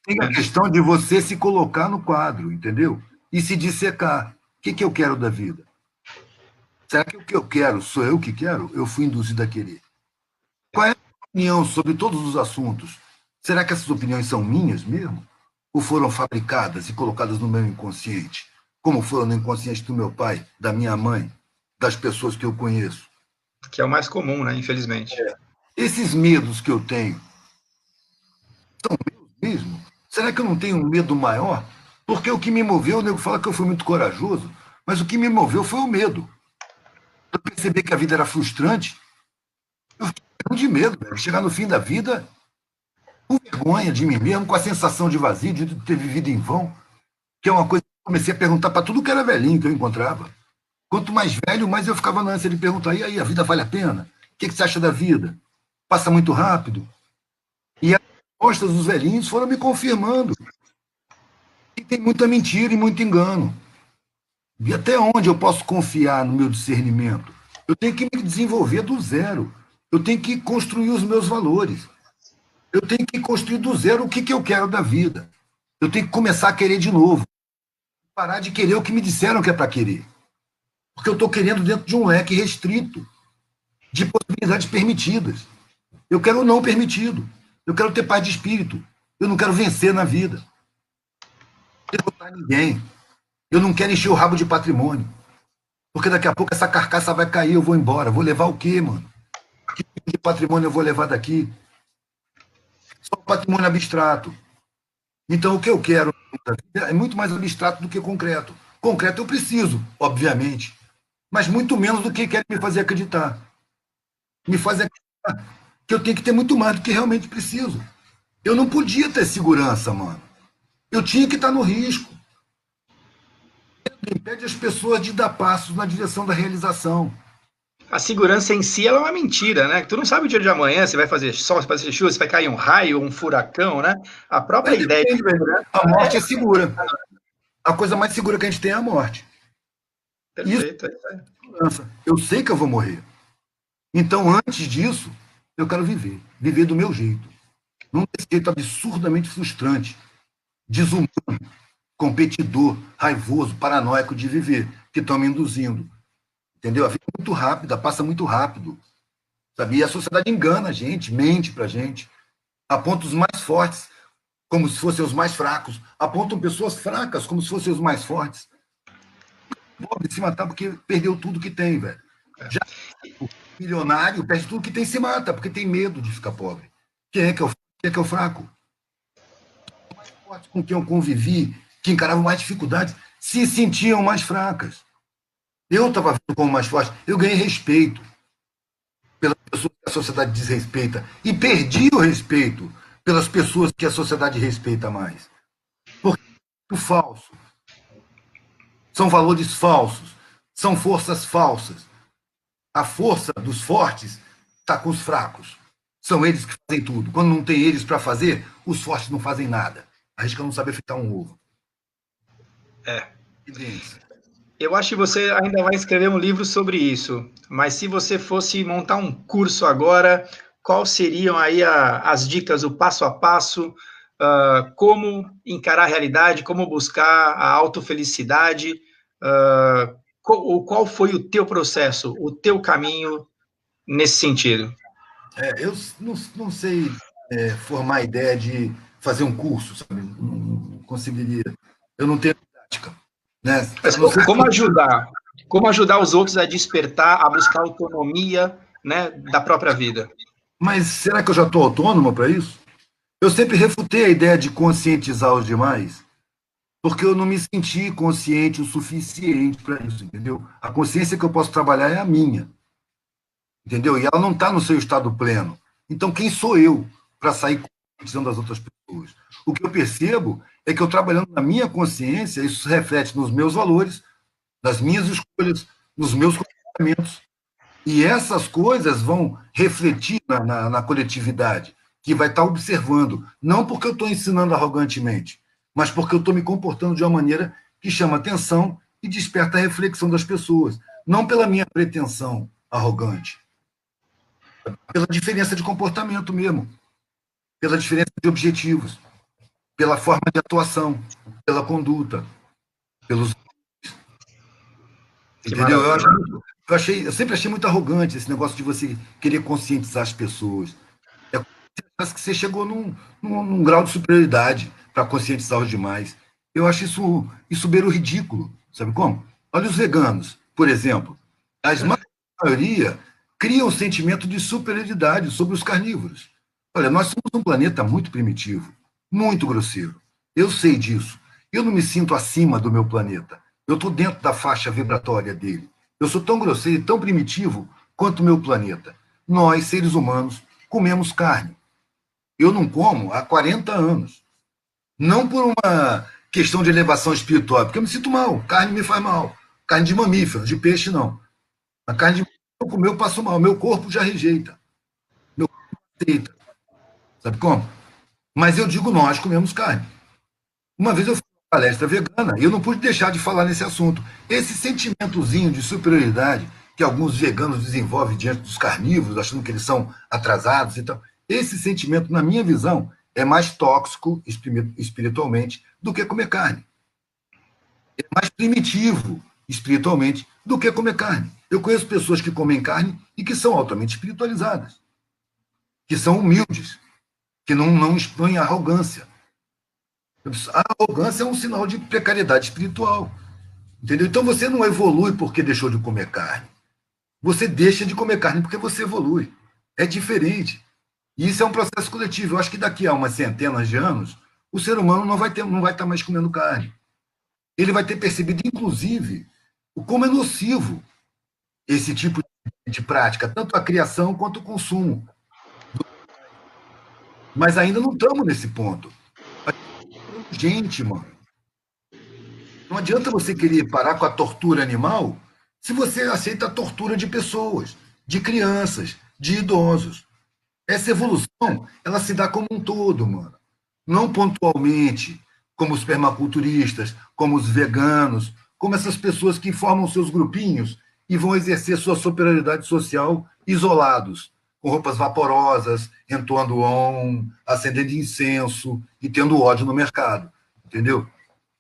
Tem a questão de você se colocar no quadro, entendeu? E se dissecar. O que eu quero da vida? Será que o que eu quero sou eu que quero? Eu fui induzido a querer. Qual é a minha opinião sobre todos os assuntos? Será que essas opiniões são minhas mesmo? Ou foram fabricadas e colocadas no meu inconsciente? Como foram no inconsciente do meu pai, da minha mãe, das pessoas que eu conheço? Que é o mais comum, né? Infelizmente. Esses medos que eu tenho são meus mesmo? Será que eu não tenho um medo maior? Porque o que me moveu, o nego fala que eu fui muito corajoso, mas o que me moveu foi o medo. Eu percebi que a vida era frustrante, eu fiquei de medo, velho. Chegar no fim da vida com vergonha de mim mesmo, com a sensação de vazio, de ter vivido em vão, que é uma coisa que eu comecei a perguntar para tudo que era velhinho que eu encontrava. Quanto mais velho, mais eu ficava na ânsia de perguntar, e aí, a vida vale a pena? O que você acha da vida? Passa muito rápido? E as respostas dos velhinhos foram me confirmando que tem muita mentira e muito engano. E até onde eu posso confiar no meu discernimento? Eu tenho que me desenvolver do zero. Eu tenho que construir os meus valores. Eu tenho que construir do zero o que eu quero da vida. Eu tenho que começar a querer de novo. Parar de querer o que me disseram que é para querer. Porque eu estou querendo dentro de um leque restrito de possibilidades permitidas. Eu quero o não permitido. Eu quero ter paz de espírito. Eu não quero vencer na vida. Não quero derrotar ninguém. Eu não quero encher o rabo de patrimônio. Porque daqui a pouco essa carcaça vai cair, eu vou embora. Vou levar o quê, mano? Que tipo de patrimônio eu vou levar daqui? Só patrimônio abstrato. Então, o que eu quero é muito mais abstrato do que concreto. Concreto eu preciso, obviamente, mas muito menos do que querem me fazer acreditar. Me fazem acreditar que eu tenho que ter muito mais do que realmente preciso. Eu não podia ter segurança, mano. Eu tinha que estar no risco. Impede as pessoas de dar passos na direção da realização. A segurança em si ela é uma mentira, né? Tu não sabe o dia de amanhã, se vai fazer sol, se vai fazer chuva, se vai cair um raio, um furacão, né? A própria Mas ideia de depende, velho. segurança A é morte é segura. A coisa mais segura que a gente tem é a morte. Isso perfeita. é segurança. Eu sei que eu vou morrer. Então, antes disso, eu quero viver. Viver do meu jeito. Não desse jeito absurdamente frustrante, desumano, competidor, raivoso, paranoico de viver, que estão me induzindo. Entendeu? A vida é muito rápida, passa muito rápido. Sabe? E a sociedade engana a gente, mente pra gente, aponta os mais fortes como se fossem os mais fracos, apontam pessoas fracas como se fossem os mais fortes. O pobre se matar porque perdeu tudo que tem, velho. Já o milionário perde tudo que tem e se mata, porque tem medo de ficar pobre. Quem é que é o fraco? Os mais fortes com quem eu convivi, que encaravam mais dificuldades, se sentiam mais fracas. Eu estava vendo como mais forte, eu ganhei respeito pelas pessoas que a sociedade desrespeita e perdi o respeito pelas pessoas que a sociedade respeita mais. Porque é falso. São valores falsos, são forças falsas. A força dos fortes está com os fracos. São eles que fazem tudo. Quando não tem eles para fazer, os fortes não fazem nada. Arrisca não saber fritar um ovo. É. Evidência. Eu acho que você ainda vai escrever um livro sobre isso, mas se você fosse montar um curso agora, quais seriam aí as dicas, o passo a passo, como encarar a realidade, como buscar a autofelicidade, qual foi o teu processo, o teu caminho nesse sentido? Eu não sei formar a ideia de fazer um curso, sabe? Não conseguiria. Eu não tenho prática. Né? Mas Não sei como ajudar? Como ajudar os outros a despertar, a buscar autonomia, né, da própria vida? mas será que eu já estou autônomo para isso? Eu sempre refutei a ideia de conscientizar os demais, porque eu não me senti consciente o suficiente para isso, entendeu? A consciência que eu posso trabalhar é a minha, entendeu? E ela não está no seu estado pleno. Então, quem sou eu para sair conscientizando as outras pessoas? O que eu percebo é que eu trabalhando na minha consciência, isso se reflete nos meus valores, nas minhas escolhas, nos meus comportamentos. E essas coisas vão refletir na coletividade, que vai estar observando, não porque eu estou ensinando arrogantemente, mas porque eu estou me comportando de uma maneira que chama atenção e desperta a reflexão das pessoas, não pela minha pretensão arrogante, pela diferença de comportamento mesmo, pela diferença de objetivos, pela forma de atuação, pela conduta, pelos. Que Entendeu? maravilha. Eu sempre achei muito arrogante esse negócio de você querer conscientizar as pessoas. Parece que você chegou num grau de superioridade para conscientizar os demais. Eu acho isso beira o ridículo. Sabe como? Olha os veganos, por exemplo. A maioria cria um sentimento de superioridade sobre os carnívoros. Olha, nós somos um planeta muito primitivo, muito grosseiro. Eu sei disso. Eu não me sinto acima do meu planeta. Eu estou dentro da faixa vibratória dele. Eu sou tão grosseiro e tão primitivo quanto o meu planeta. Nós, seres humanos, comemos carne. Eu não como há 40 anos. Não por uma questão de elevação espiritual, porque eu me sinto mal. Carne me faz mal. Carne de mamífero, de peixe, não. A carne de eu comer, eu passo mal. Meu corpo já rejeita. Meu corpo aceita. Sabe como? Mas eu digo, nós comemos carne. Uma vez eu fui uma palestra vegana e eu não pude deixar de falar nesse assunto. Esse sentimentozinho de superioridade que alguns veganos desenvolvem diante dos carnívoros, achando que eles são atrasados e tal. Esse sentimento, na minha visão, é mais tóxico espiritualmente do que comer carne. É mais primitivo espiritualmente do que comer carne. Eu conheço pessoas que comem carne e que são altamente espiritualizadas, que são humildes, que não expõem arrogância. A arrogância é um sinal de precariedade espiritual. Entendeu? Então você não evolui porque deixou de comer carne. Você deixa de comer carne porque você evolui. É diferente. E isso é um processo coletivo. Eu acho que daqui a umas centenas de anos, o ser humano não vai estar mais comendo carne. Ele vai ter percebido, inclusive, o como é nocivo esse tipo de prática, tanto a criação quanto o consumo. Mas ainda não estamos nesse ponto. Gente, mano, não adianta você querer parar com a tortura animal se você aceita a tortura de pessoas, de crianças, de idosos. Essa evolução, ela se dá como um todo, mano. Não pontualmente, como os permaculturistas, como os veganos, como essas pessoas que formam seus grupinhos e vão exercer sua superioridade social isolados, com roupas vaporosas, entoando om, acendendo incenso e tendo ódio no mercado, entendeu?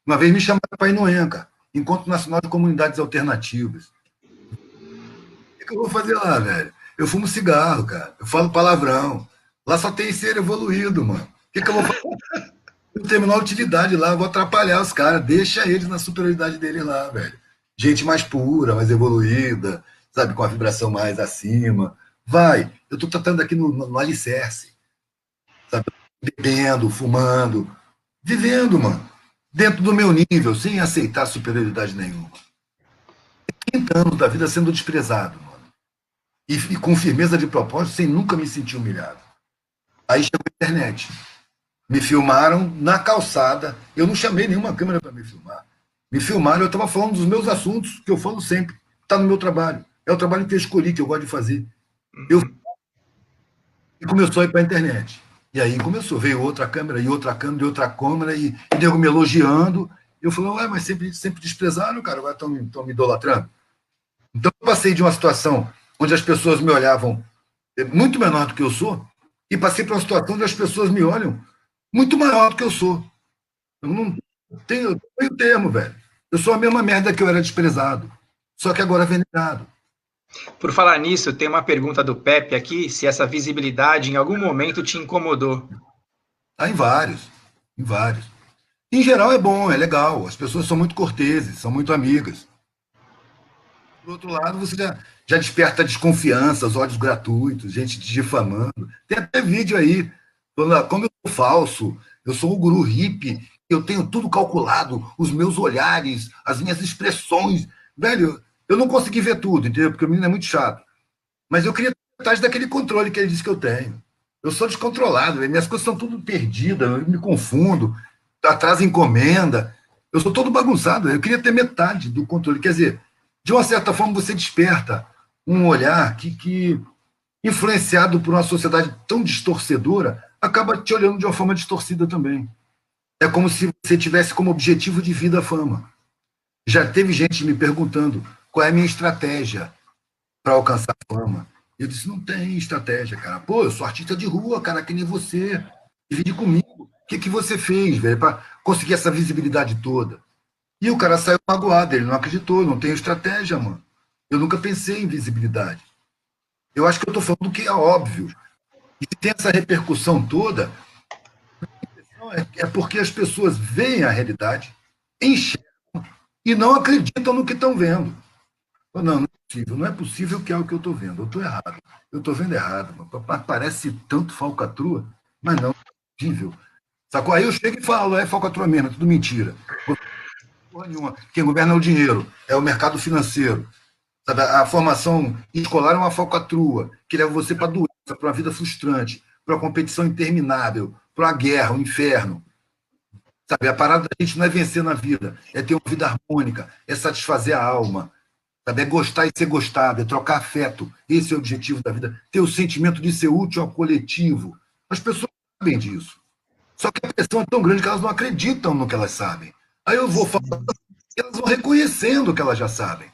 Uma vez me chamaram para ir no ENCA, Encontro Nacional de Comunidades Alternativas. O que eu vou fazer lá, velho? Eu fumo cigarro, cara. Eu falo palavrão. Lá só tem ser evoluído, mano. O que eu vou fazer? Eu terminar a utilidade lá, eu vou atrapalhar os caras. Deixa eles na superioridade deles lá, velho. Gente mais pura, mais evoluída, sabe? Com a vibração mais acima. Vai. Eu tô tratando aqui no alicerce. Sabe? Bebendo, fumando, vivendo, mano. Dentro do meu nível, sem aceitar superioridade nenhuma. 30 anos da vida sendo desprezado, mano. E com firmeza de propósito, sem nunca me sentir humilhado. Aí chegou a internet. Me filmaram na calçada. Eu não chamei nenhuma câmera para me filmar. Me filmaram, eu estava falando dos meus assuntos, que eu falo sempre. Está no meu trabalho. É o trabalho que eu escolhi, que eu gosto de fazer. E começou a ir para a internet. E aí começou, veio outra câmera, e outra câmera, e outra câmera, e nego me elogiando. Eu falei, ué, mas sempre desprezaram, cara, agora estão me idolatrando. Então eu passei de uma situação onde as pessoas me olhavam muito menor do que eu sou, e passei para uma situação onde as pessoas me olham muito maior do que eu sou. Eu não tenho meio termo, velho. Eu sou a mesma merda que eu era desprezado, só que agora venerado. Por falar nisso, tem uma pergunta do Pepe aqui, se essa visibilidade em algum momento te incomodou. Em vários, em vários. Em geral é bom, é legal, as pessoas são muito corteses, são muito amigas. Por outro lado, você já desperta desconfianças, ódios gratuitos, gente te difamando. Tem até vídeo aí, falando, como eu sou falso, eu sou o guru hippie, eu tenho tudo calculado, os meus olhares, as minhas expressões. Velho, eu não consegui ver tudo, entendeu? Porque o menino é muito chato. Mas eu queria ter daquele controle que ele disse que eu tenho. Eu sou descontrolado, minhas coisas são tudo perdidas, eu me confundo, atraso encomenda, eu sou todo bagunçado, eu queria ter metade do controle. Quer dizer, de uma certa forma você desperta um olhar que influenciado por uma sociedade tão distorcedora, acaba te olhando de uma forma distorcida também. É como se você tivesse como objetivo de vida a fama. Já teve gente me perguntando qual é a minha estratégia para alcançar a fama. Eu disse, não tem estratégia, cara. Pô, eu sou artista de rua, cara, que nem você. Divide comigo. O que você fez, velho, para conseguir essa visibilidade toda? E o cara saiu magoado, ele não acreditou, não tem estratégia, mano. Eu nunca pensei em visibilidade. Eu acho que eu estou falando que é óbvio. E se tem essa repercussão toda, é porque as pessoas veem a realidade, enxergam e não acreditam no que estão vendo. Não é possível que é o que eu estou vendo. Eu estou errado. Eu estou vendo errado. Mano. Parece tanto falcatrua, mas não é possível. Sacou? Aí eu chego e falo, é falcatrua mesmo, é tudo mentira. Porra nenhuma. Quem governa é o dinheiro, é o mercado financeiro. Sabe? A formação escolar é uma falcatrua, que leva você para a doença, para uma vida frustrante, para uma competição interminável, para uma guerra, um inferno. Sabe? A parada da gente não é vencer na vida, é ter uma vida harmônica, é satisfazer a alma. Sabe? É gostar e ser gostado, é trocar afeto. Esse é o objetivo da vida. Ter o sentimento de ser útil ao coletivo. As pessoas sabem disso. Só que a pressão é tão grande que elas não acreditam no que elas sabem. Aí eu vou falando, elas vão reconhecendo o que elas já sabem.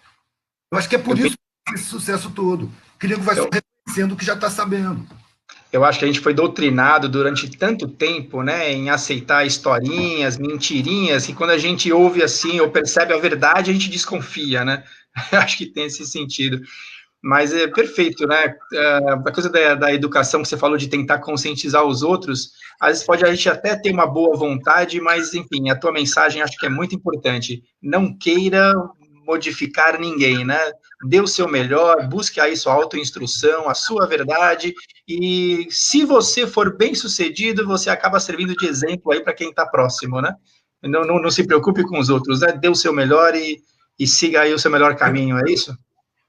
Eu acho que é por isso esse sucesso todo. Que o nego vai só reconhecendo o que já está sabendo. Eu acho que a gente foi doutrinado durante tanto tempo, né, em aceitar historinhas, mentirinhas, que quando a gente ouve assim ou percebe a verdade, a gente desconfia, né? Acho que tem esse sentido. Mas é perfeito, né? A coisa da educação que você falou de tentar conscientizar os outros, às vezes pode a gente até ter uma boa vontade, mas, enfim, a tua mensagem acho que é muito importante. Não queira modificar ninguém, né? Dê o seu melhor, busque aí sua autoinstrução, a sua verdade, e se você for bem-sucedido, você acaba servindo de exemplo aí para quem está próximo, né? Não se preocupe com os outros, né? Dê o seu melhor e siga aí o seu melhor caminho, é isso?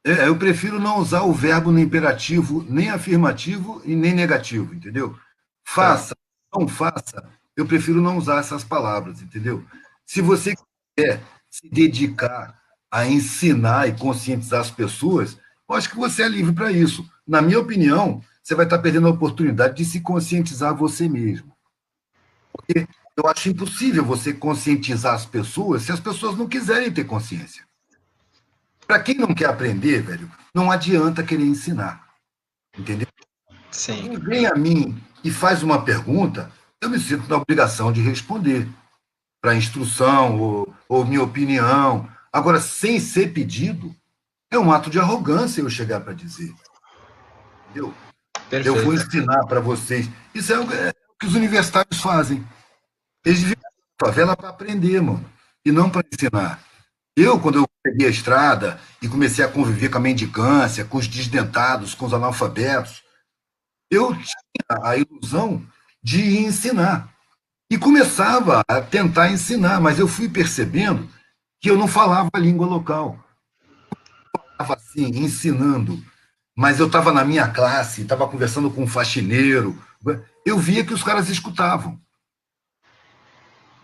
Eu prefiro não usar o verbo no imperativo, nem afirmativo e nem negativo, entendeu? Faça, não faça, eu prefiro não usar essas palavras, entendeu? Se você quer se dedicar a ensinar e conscientizar as pessoas, eu acho que você é livre para isso. Na minha opinião, você vai estar perdendo a oportunidade de se conscientizar você mesmo. Porque eu acho impossível você conscientizar as pessoas se as pessoas não quiserem ter consciência. Para quem não quer aprender, velho, não adianta querer ensinar. Entendeu? Sim. Quem vem a mim e faz uma pergunta, eu me sinto na obrigação de responder para instrução ou minha opinião. Agora, sem ser pedido, é um ato de arrogância eu chegar para dizer. Entendeu? Perfeito. Eu vou ensinar para vocês. Isso é o que os universitários fazem. Eles vivem na favela para aprender, mano, e não para ensinar. Quando eu peguei a estrada e comecei a conviver com a mendicância, com os desdentados, com os analfabetos, eu tinha a ilusão de ensinar. E começava a tentar ensinar, mas eu fui percebendo que eu não falava a língua local. Eu estava assim, ensinando, mas eu estava na minha classe, estava conversando com um faxineiro, eu via que os caras escutavam.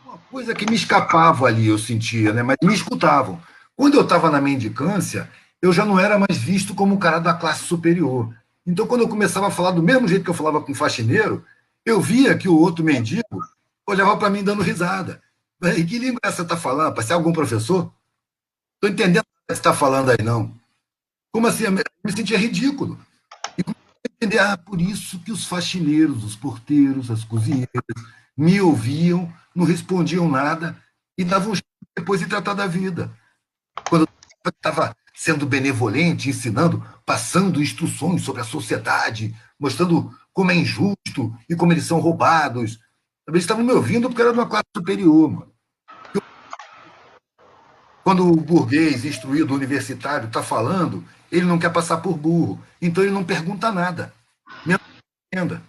Uma coisa que me escapava ali, eu sentia, né? Mas me escutavam. Quando eu estava na mendicância, eu já não era mais visto como um cara da classe superior. Então, quando eu começava a falar do mesmo jeito que eu falava com o faxineiro, eu via que o outro mendigo olhava para mim dando risada. E que língua é essa que você está falando? Você é algum professor? Estou entendendo o que você está falando aí, não. Como assim? Eu me sentia ridículo. E comecei a entender, por isso que os faxineiros, os porteiros, as cozinheiras me ouviam, não respondiam nada e davam um jeito depois de tratar da vida. Quando eu estava sendo benevolente, ensinando, passando instruções sobre a sociedade, mostrando como é injusto e como eles são roubados. Eles estavam me ouvindo porque era de uma classe superior, mano. Quando o burguês instruído universitário está falando, ele não quer passar por burro, então ele não pergunta nada. Mesmo entenda.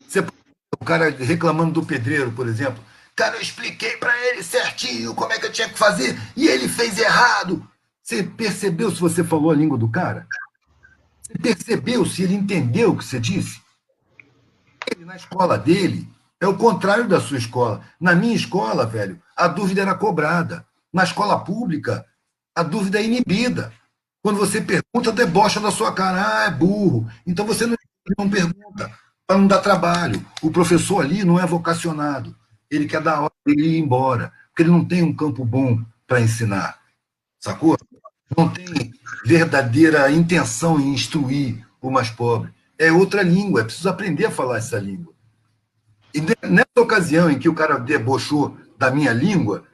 Você, o cara reclamando do pedreiro, por exemplo, cara, eu expliquei para ele certinho como é que eu tinha que fazer e ele fez errado. Você percebeu se você falou a língua do cara? Você percebeu se ele entendeu o que você disse? Ele, na escola dele, é o contrário da sua escola. Na minha escola, velho, a dúvida era cobrada. Na escola pública, a dúvida é inibida. Quando você pergunta, debocha da sua cara. É burro. Então você não pergunta, para não dar trabalho. O professor ali não é vocacionado. Ele quer dar hora dele ir embora, porque ele não tem um campo bom para ensinar. Sacou? Não tem verdadeira intenção em instruir o mais pobre. É outra língua, é preciso aprender a falar essa língua. E nessa ocasião em que o cara debochou da minha língua,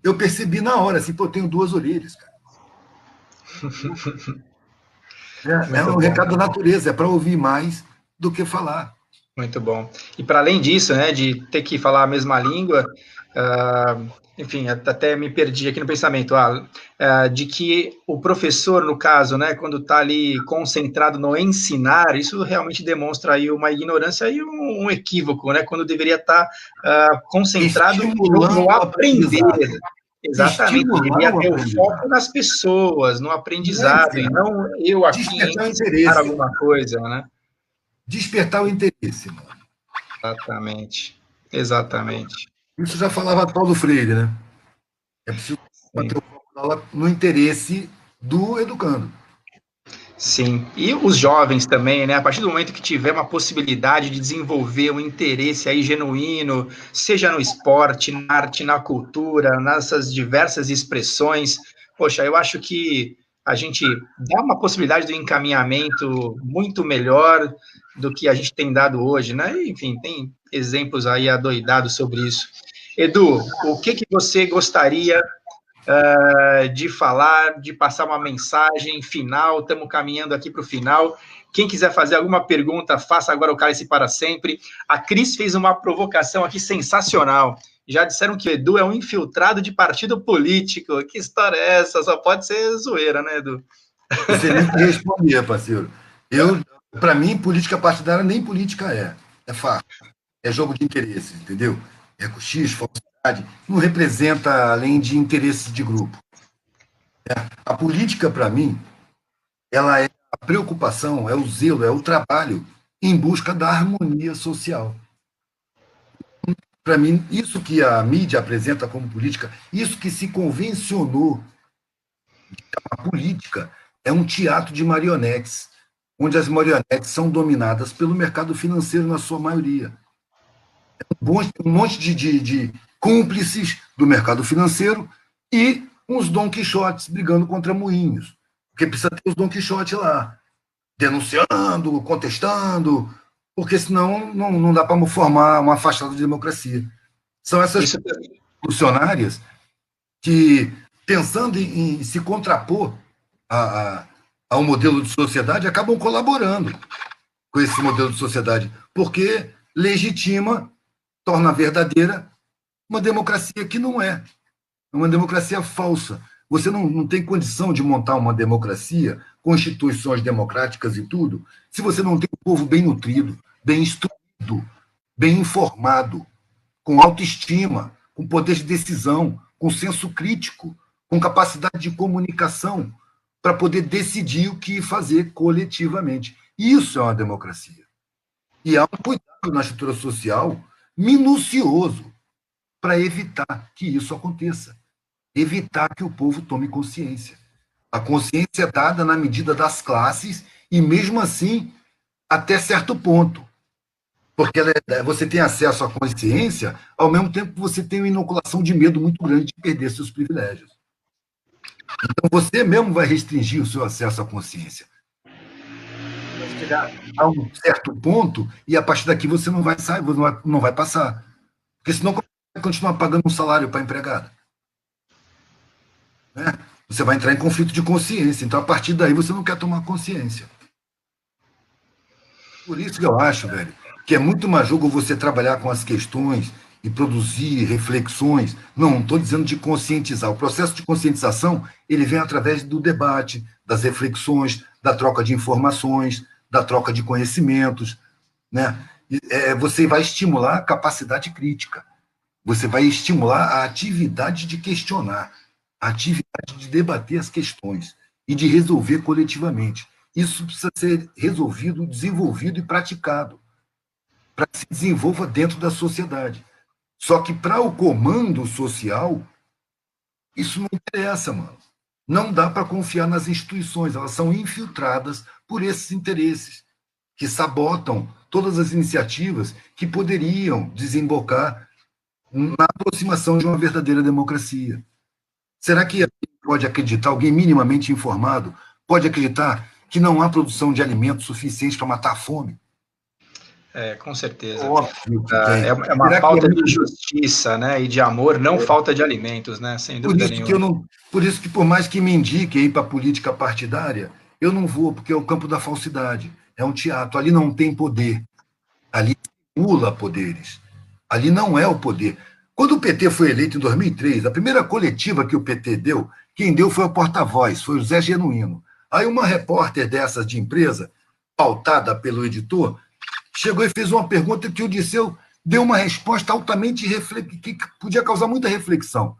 eu percebi na hora, assim, eu tenho duas orelhas, cara. É um recado da natureza, é para ouvir mais do que falar. Muito bom. E para além disso, né, de ter que falar a mesma língua, enfim, até me perdi aqui no pensamento, de que o professor, no caso, né, quando está ali concentrado no ensinar, isso realmente demonstra aí uma ignorância e um equívoco, né, quando deveria estar concentrado no aprender. Exatamente, deveria ter o foco nas pessoas, no aprendizado, e não eu aqui ensinar alguma coisa, né? Despertar o interesse, mano. Exatamente, exatamente. Isso já falava Paulo Freire, né? É preciso bater o foco no interesse do educando. Sim, e os jovens também, né? A partir do momento que tiver uma possibilidade de desenvolver um interesse aí genuíno, seja no esporte, na arte, na cultura, nessas diversas expressões, poxa, eu acho que a gente dá uma possibilidade do encaminhamento muito melhor do que a gente tem dado hoje, né? Enfim, tem exemplos aí adoidados sobre isso. Edu, o que você gostaria de falar, de passar uma mensagem final? Estamos caminhando aqui para o final. Quem quiser fazer alguma pergunta, faça agora o Cálice para Sempre. A Cris fez uma provocação aqui sensacional. Já disseram que o Edu é um infiltrado de partido político. Que história é essa? Só pode ser zoeira, né, Edu? Não sei nem o que responder, parceiro. Para mim, política partidária nem política é. É fácil. É jogo de interesses, entendeu? É cochicho, falsidade. Não representa além de interesses de grupo. A política, para mim, ela é a preocupação, é o zelo, é o trabalho em busca da harmonia social. Para mim, isso que a mídia apresenta como política, isso que se convencionou a política, é um teatro de marionetes, onde as marionetes são dominadas pelo mercado financeiro na sua maioria. Um monte de cúmplices do mercado financeiro e uns Dom Quixotes brigando contra moinhos. Porque precisa ter os Dom Quixotes lá, denunciando, contestando, porque senão não dá para formar uma fachada de democracia. São essas funcionárias que, pensando em se contrapor ao modelo de sociedade, acabam colaborando com esse modelo de sociedade, porque legitima, torna verdadeira uma democracia que não é. É uma democracia falsa. Você não tem condição de montar uma democracia com instituições democráticas e tudo, se você não tem um povo bem nutrido, bem instruído, bem informado, com autoestima, com poder de decisão, com senso crítico, com capacidade de comunicação, para poder decidir o que fazer coletivamente. Isso é uma democracia. E há um cuidado na estrutura social minucioso para evitar que isso aconteça, evitar que o povo tome consciência. A consciência é dada na medida das classes e, mesmo assim, até certo ponto. Porque você tem acesso à consciência, ao mesmo tempo que você tem uma inoculação de medo muito grande de perder seus privilégios. Então, você mesmo vai restringir o seu acesso à consciência. Vai chegar a um certo ponto e, a partir daqui, você não vai sair, não vai passar. Porque senão, como vai continuar pagando um salário para a empregada? Né? Você vai entrar em conflito de consciência. Então, a partir daí, você não quer tomar consciência. Por isso que eu acho, velho, que é muito mais jogo você trabalhar com as questões e produzir reflexões. Não estou dizendo de conscientizar. O processo de conscientização ele vem através do debate, das reflexões, da troca de informações, da troca de conhecimentos. Né? Você vai estimular a capacidade crítica. Você vai estimular a atividade de questionar, a atividade de debater as questões e de resolver coletivamente. Isso precisa ser resolvido, desenvolvido e praticado para que se desenvolva dentro da sociedade. Só que para o comando social, isso não interessa, mano. Não dá para confiar nas instituições, elas são infiltradas por esses interesses que sabotam todas as iniciativas que poderiam desembocar na aproximação de uma verdadeira democracia. Será que alguém pode acreditar, alguém minimamente informado, pode acreditar que não há produção de alimentos suficientes para matar a fome? Com certeza. Óbvio que tem. É uma falta de justiça, né, e de amor, não falta de alimentos, né, sem dúvida nenhuma. Por isso que, por mais que me indique ir para a política partidária, eu não vou, porque é o campo da falsidade. É um teatro. Ali não tem poder. Ali simula poderes. Ali não é o poder. Quando o PT foi eleito em 2003, a primeira coletiva que o PT deu, quem deu foi o porta-voz, foi o Zé Genuíno. Aí uma repórter dessas de empresa, pautada pelo editor, chegou e fez uma pergunta que o Dirceu deu uma resposta altamente que podia causar muita reflexão.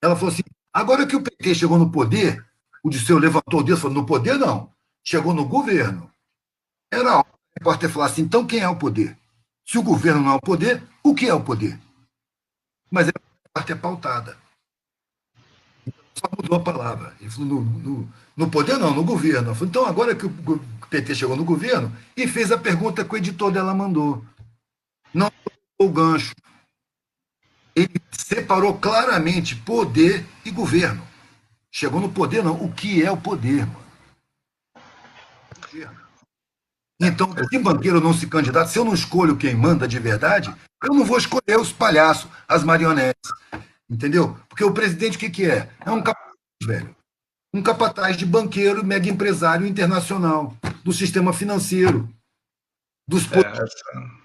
Ela falou assim, agora que o PT chegou no poder, o Dirceu levantou o dedo e falou, no poder não, chegou no governo. Era hora o repórter falar assim, então quem é o poder? Se o governo não é o poder, o que é o poder? Mas a parte é pautada. Só mudou a palavra. Ele falou, no poder não, no governo. Eu falei, então, agora que o PT chegou no governo, e fez a pergunta que o editor dela mandou. Não o gancho. Ele separou claramente poder e governo. Chegou no poder, não. O que é o poder, mano? Então, se banqueiro não se candidata, se eu não escolho quem manda de verdade, eu não vou escolher os palhaços, as marionetes. Entendeu? Porque o presidente, o que é? É um capataz, velho. Um capataz de banqueiro, mega empresário internacional, do sistema financeiro, dos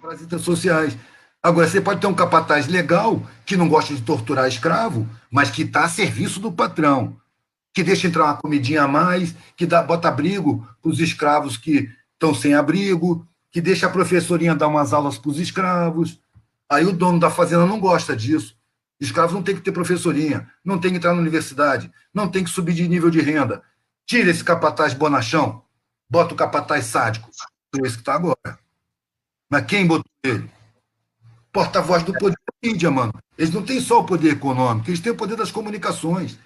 parasitas sociais. Agora, você pode ter um capataz legal que não gosta de torturar escravo, mas que está a serviço do patrão, que deixa entrar uma comidinha a mais, que bota abrigo para os escravos que estão sem abrigo, que deixa a professorinha dar umas aulas para os escravos. Aí o dono da fazenda não gosta disso. Escravos não tem que ter professorinha, não tem que entrar na universidade, não tem que subir de nível de renda. Tira esse capataz bonachão, bota o capataz sádico. Foi esse que está agora. Mas quem botou ele? Porta-voz do poder da mídia, mano. Eles não têm só o poder econômico, eles têm o poder das comunicações.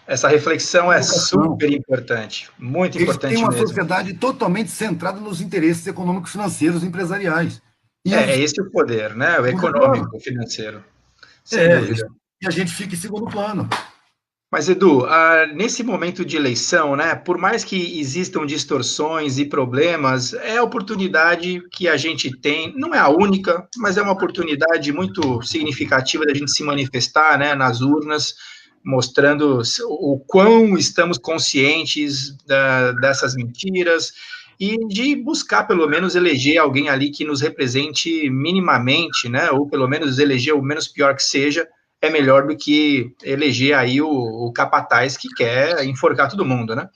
Essa reflexão é super importante, muito Eles importante têm uma mesmo. sociedade totalmente centrada nos interesses econômicos, financeiros e empresariais. E É esse o poder, né? O econômico, o financeiro, sem dúvida. E a gente fica em segundo plano. Mas, Edu, nesse momento de eleição, né, por mais que existam distorções e problemas, é a oportunidade que a gente tem, não é a única, mas é uma oportunidade muito significativa da gente se manifestar, né, nas urnas, mostrando o quão estamos conscientes dessas mentiras e de buscar, pelo menos, eleger alguém ali que nos represente minimamente, né, ou pelo menos eleger o menos pior que seja, é melhor do que eleger aí o capataz que quer enforcar todo mundo, né?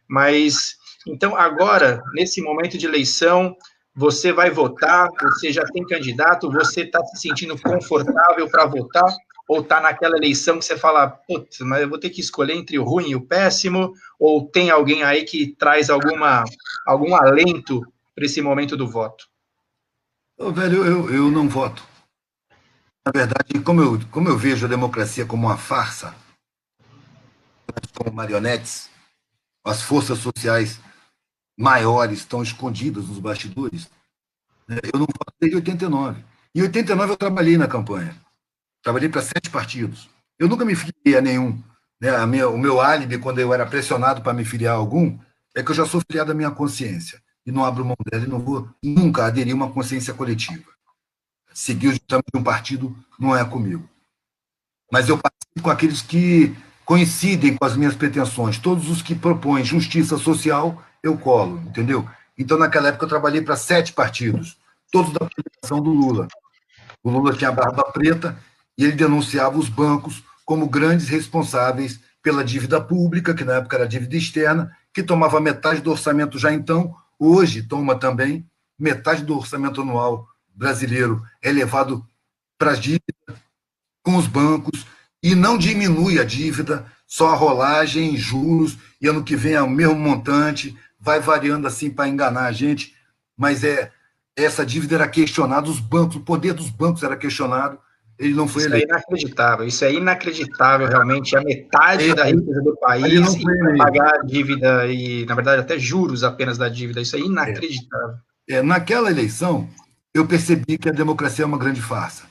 Mas, então, agora, nesse momento de eleição, você vai votar, você já tem candidato, você está se sentindo confortável para votar, ou está naquela eleição que você fala, putz, mas eu vou ter que escolher entre o ruim e o péssimo, ou tem alguém aí que traz algum alento para esse momento do voto? Velho, eu não voto. Na verdade, como eu vejo a democracia como uma farsa, como marionetes, as forças sociais maiores estão escondidas nos bastidores, né? Eu não voto desde 89. Em 89 eu trabalhei na campanha. Trabalhei para 7 partidos. Eu nunca me filiei a nenhum. Né? O meu álibi, quando eu era pressionado para me filiar a algum, é que eu já sou filiado à minha consciência. E não abro mão dela e não vou nunca aderir a uma consciência coletiva. Seguir o ditame de um partido não é comigo. Mas eu participo com aqueles que coincidem com as minhas pretensões. Todos os que propõem justiça social, eu colo, entendeu? Então, naquela época, eu trabalhei para 7 partidos, todos da federação do Lula. O Lula tinha a barba preta e ele denunciava os bancos como grandes responsáveis pela dívida pública, que na época era dívida externa, que tomava metade do orçamento já então, hoje toma também metade do orçamento anual brasileiro é levado para as dívidas com os bancos e não diminui a dívida, só a rolagem, juros, e ano que vem é o mesmo montante, vai variando assim para enganar a gente, mas essa dívida era questionada, os bancos, o poder dos bancos era questionado, ele não foi eleito. Isso é inacreditável, realmente, a metade da riqueza do país e pagar a dívida e, na verdade, até juros apenas da dívida, isso é inacreditável. Naquela eleição, eu percebi que a democracia é uma grande farsa.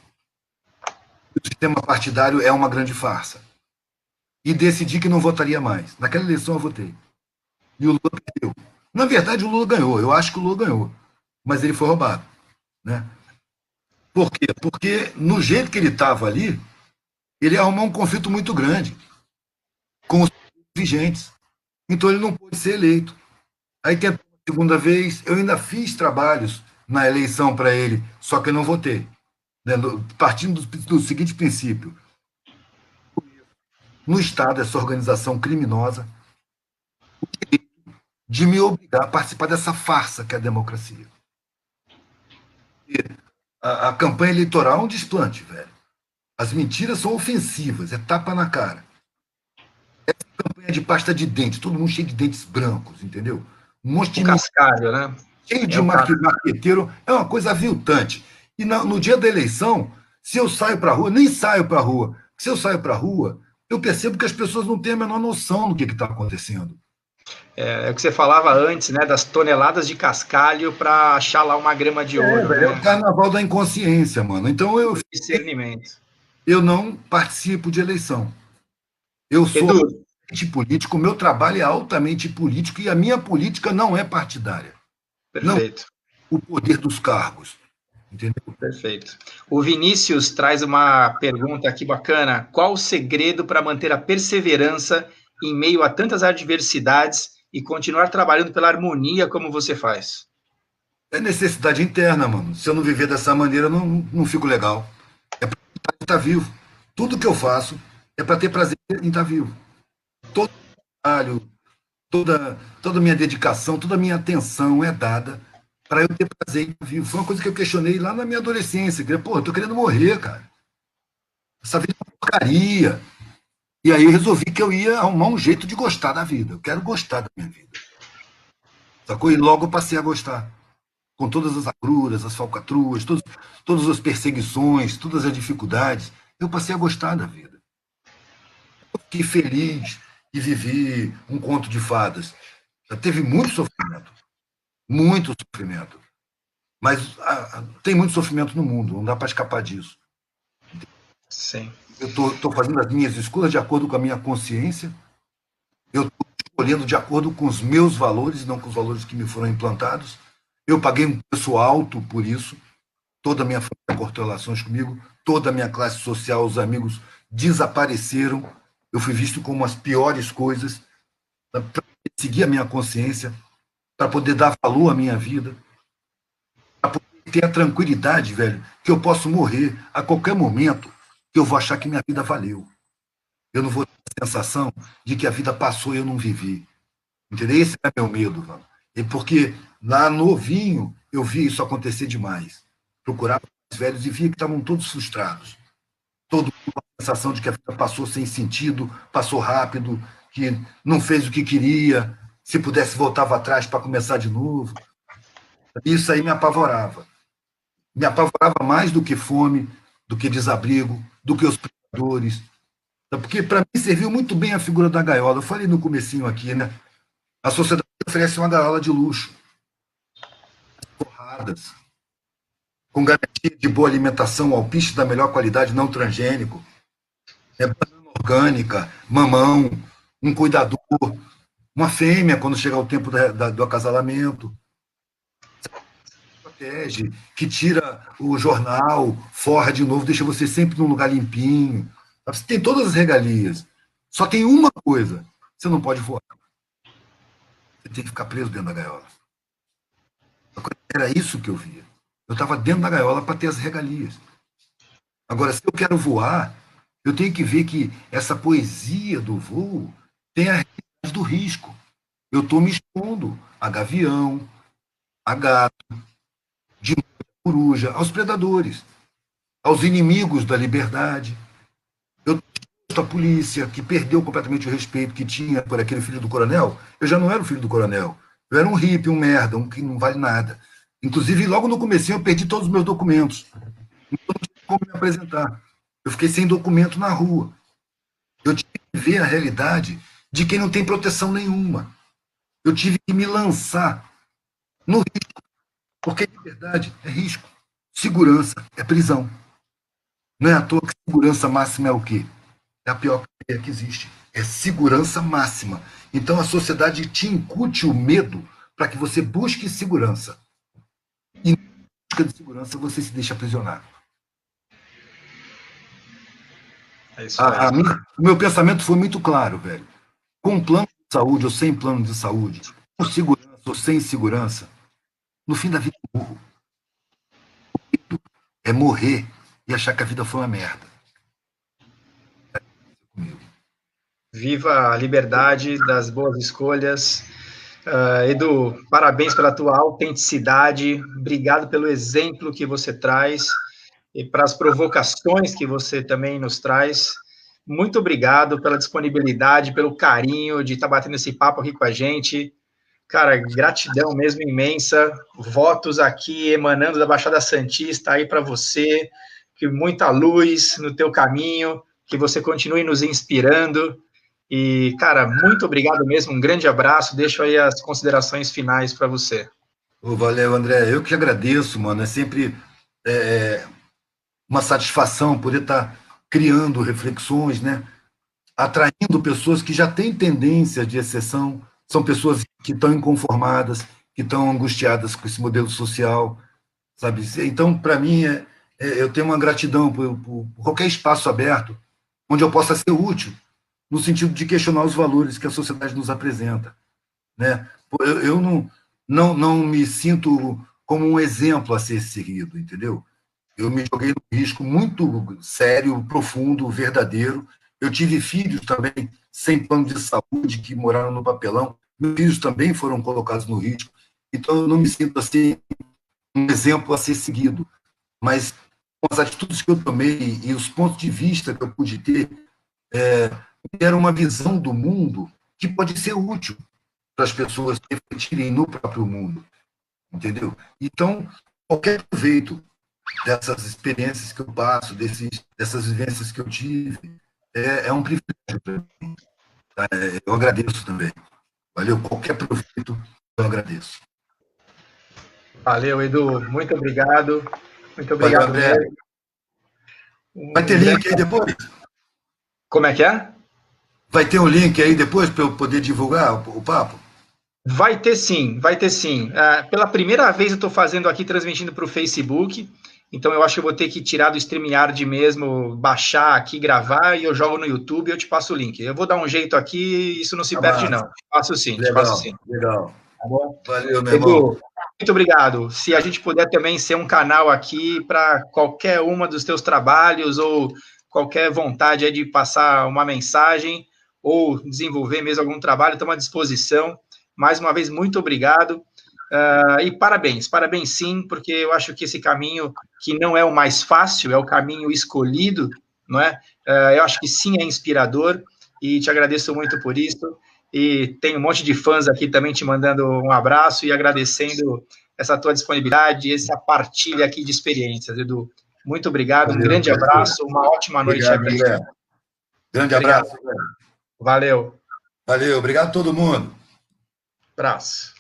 O sistema partidário é uma grande farsa. E decidi que não votaria mais. Naquela eleição eu votei. E o Lula perdeu. Na verdade, o Lula ganhou. Eu acho que o Lula ganhou. Mas ele foi roubado. Né? Por quê? Porque no jeito que ele estava ali, ele arrumou um conflito muito grande com os vigentes. Então ele não pôde ser eleito. Aí tentou a segunda vez. Eu ainda fiz trabalhos na eleição para ele, só que eu não votei. Né? Partindo do seguinte princípio. No Estado, essa organização criminosa, o direito de me obrigar a participar dessa farsa que é a democracia. E a campanha eleitoral é um desplante, velho. As mentiras são ofensivas, é tapa na cara. Essa campanha de pasta de dente, todo mundo cheio de dentes brancos, entendeu? Um monte de cascalho, né? Cheio de marqueteiro, é uma coisa aviltante. E no dia da eleição, se eu saio para a rua, nem saio para a rua, se eu saio para a rua, eu percebo que as pessoas não têm a menor noção do que está acontecendo. É o que você falava antes, né? Das toneladas de cascalho para achar lá uma grama de ouro. É o carnaval da inconsciência, mano. Então discernimento. Eu não participo de eleição. Eu sou altamente político, o meu trabalho é altamente político e a minha política não é partidária. Perfeito. Não, o poder dos cargos. Entendeu? Perfeito. O Vinícius traz uma pergunta aqui bacana. Qual o segredo para manter a perseverança em meio a tantas adversidades e continuar trabalhando pela harmonia como você faz? É necessidade interna, mano. Se eu não viver dessa maneira, eu não fico legal. É para estar vivo. Tudo que eu faço é para ter prazer em estar vivo. Todo trabalho, toda a minha dedicação, toda a minha atenção é dada para eu ter prazer em estar vivo. Foi uma coisa que eu questionei lá na minha adolescência. Pô, eu tô querendo morrer, cara. Essa vida é uma porcaria. E aí eu resolvi que eu ia arrumar um jeito de gostar da vida. Eu quero gostar da minha vida. Sacou? E logo eu passei a gostar. Com todas as agruras, as falcatruas, todas as perseguições, todas as dificuldades, eu passei a gostar da vida. Eu fiquei feliz e vivi um conto de fadas. Já teve muito sofrimento. Mas tem muito sofrimento no mundo, não dá para escapar disso. Sim. Eu estou fazendo as minhas escolhas de acordo com a minha consciência, eu estou escolhendo de acordo com os meus valores, não com os valores que me foram implantados. Eu paguei um preço alto por isso. Toda a minha família cortou relações comigo, toda a minha classe social, os amigos desapareceram. Eu fui visto como as piores coisas para seguir a minha consciência, para poder dar valor à minha vida, para poder ter a tranquilidade, velho, que eu posso morrer a qualquer momento, que eu vou achar que minha vida valeu. Eu não vou ter a sensação de que a vida passou e eu não vivi. Entendeu? Esse é meu medo, mano. E porque lá novinho eu vi isso acontecer demais. Procurava os velhos e via que estavam todos frustrados. Todo mundo com a sensação de que a vida passou sem sentido, passou rápido, que não fez o que queria, se pudesse voltava atrás para começar de novo. Isso aí me apavorava. Me apavorava mais do que fome, do que desabrigo, do que os predadores. Porque para mim serviu muito bem a figura da gaiola. Eu falei no comecinho aqui, né? A sociedade oferece uma gaiola de luxo, forradas, com garantia de boa alimentação, alpiste da melhor qualidade, não transgênico, banana orgânica, mamão, um cuidador, uma fêmea quando chegar o tempo do acasalamento, protege, que tira o jornal, forra de novo, deixa você sempre num lugar limpinho. Você tem todas as regalias. Só tem uma coisa, você não pode voar. Você tem que ficar preso dentro da gaiola. Era isso que eu via. Eu estava dentro da gaiola para ter as regalias. Agora, se eu quero voar, eu tenho que ver que essa poesia do voo tem a realidade do risco. Eu estou me expondo a gavião, a gato, de coruja, aos predadores, aos inimigos da liberdade. Eu estou a polícia, que perdeu completamente o respeito que tinha por aquele filho do coronel. Eu já não era o filho do coronel. Eu era um hippie, um merda, um que não vale nada. Inclusive, logo no comecinho, eu perdi todos os meus documentos. Então, não tinha como me apresentar. Eu fiquei sem documento na rua. Eu tive que ver a realidade de quem não tem proteção nenhuma. Eu tive que me lançar no risco. Porque liberdade é risco. Segurança é prisão. Não é à toa que segurança máxima é o quê? É a pior cadeia que existe. É segurança máxima. Então a sociedade te incute o medo para que você busque segurança. E na busca de segurança você se deixa aprisionar. É isso mesmo. O meu pensamento foi muito claro, velho. Com plano de saúde ou sem plano de saúde, com segurança ou sem segurança, no fim da vida eu morro. É morrer e achar que a vida foi uma merda. Viva a liberdade das boas escolhas. Edu, parabéns pela tua autenticidade, obrigado pelo exemplo que você traz e para as provocações que você também nos traz. Muito obrigado pela disponibilidade, pelo carinho de estar batendo esse papo aqui com a gente. Cara, gratidão mesmo imensa. Votos aqui emanando da Baixada Santista aí para você, que muita luz no teu caminho, que você continue nos inspirando. E, cara, muito obrigado mesmo, um grande abraço. Deixo aí as considerações finais para você. Valeu, André. Eu que agradeço, mano. É sempre uma satisfação poder estar criando reflexões, né? Atraindo pessoas que já têm tendência de exceção, são pessoas que estão inconformadas, que estão angustiadas com esse modelo social, sabe? Então, para mim, eu tenho uma gratidão por qualquer espaço aberto onde eu possa ser útil, no sentido de questionar os valores que a sociedade nos apresenta, né? Eu não me sinto como um exemplo a ser seguido, entendeu? Eu me joguei num risco muito sério, profundo, verdadeiro. Eu tive filhos também sem plano de saúde que moraram no papelão. Meus filhos também foram colocados no risco. Então, eu não me sinto assim um exemplo a ser seguido. Mas com as atitudes que eu tomei e os pontos de vista que eu pude ter, era uma visão do mundo que pode ser útil para as pessoas refletirem no próprio mundo, entendeu? Então, qualquer proveito dessas experiências que eu passo, dessas vivências que eu tive, é um privilégio para mim. Tá? Eu agradeço também. Valeu? Qualquer proveito, eu agradeço. Valeu, Edu. Muito obrigado. Muito Valeu, obrigado André. mesmo. Vai ter link aí depois? Como é que é? Vai ter um link aí depois para eu poder divulgar o papo? Vai ter sim, vai ter sim. Pela primeira vez eu estou fazendo aqui, transmitindo para o Facebook, então eu acho que eu vou ter que tirar do StreamYard mesmo, baixar aqui, gravar, e eu jogo no YouTube e eu te passo o link. Eu vou dar um jeito aqui, isso não se perde não. Te passo sim, te passo sim. Legal. Tá bom? Valeu, meu Edu, irmão. muito obrigado. Se a gente puder também ser um canal aqui para qualquer uma dos teus trabalhos ou qualquer vontade aí de passar uma mensagem ou desenvolver mesmo algum trabalho, estamos à disposição. Mais uma vez, muito obrigado. E parabéns, parabéns sim, porque eu acho que esse caminho, que não é o mais fácil, é o caminho escolhido, não é? Eu acho que sim é inspirador e te agradeço muito por isso. E tem um monte de fãs aqui também te mandando um abraço e agradecendo essa tua disponibilidade, essa partilha aqui de experiências, Edu. Muito obrigado, um grande abraço, uma ótima noite aí para ti. Grande abraço. Valeu. Valeu, obrigado a todo mundo. Abraço.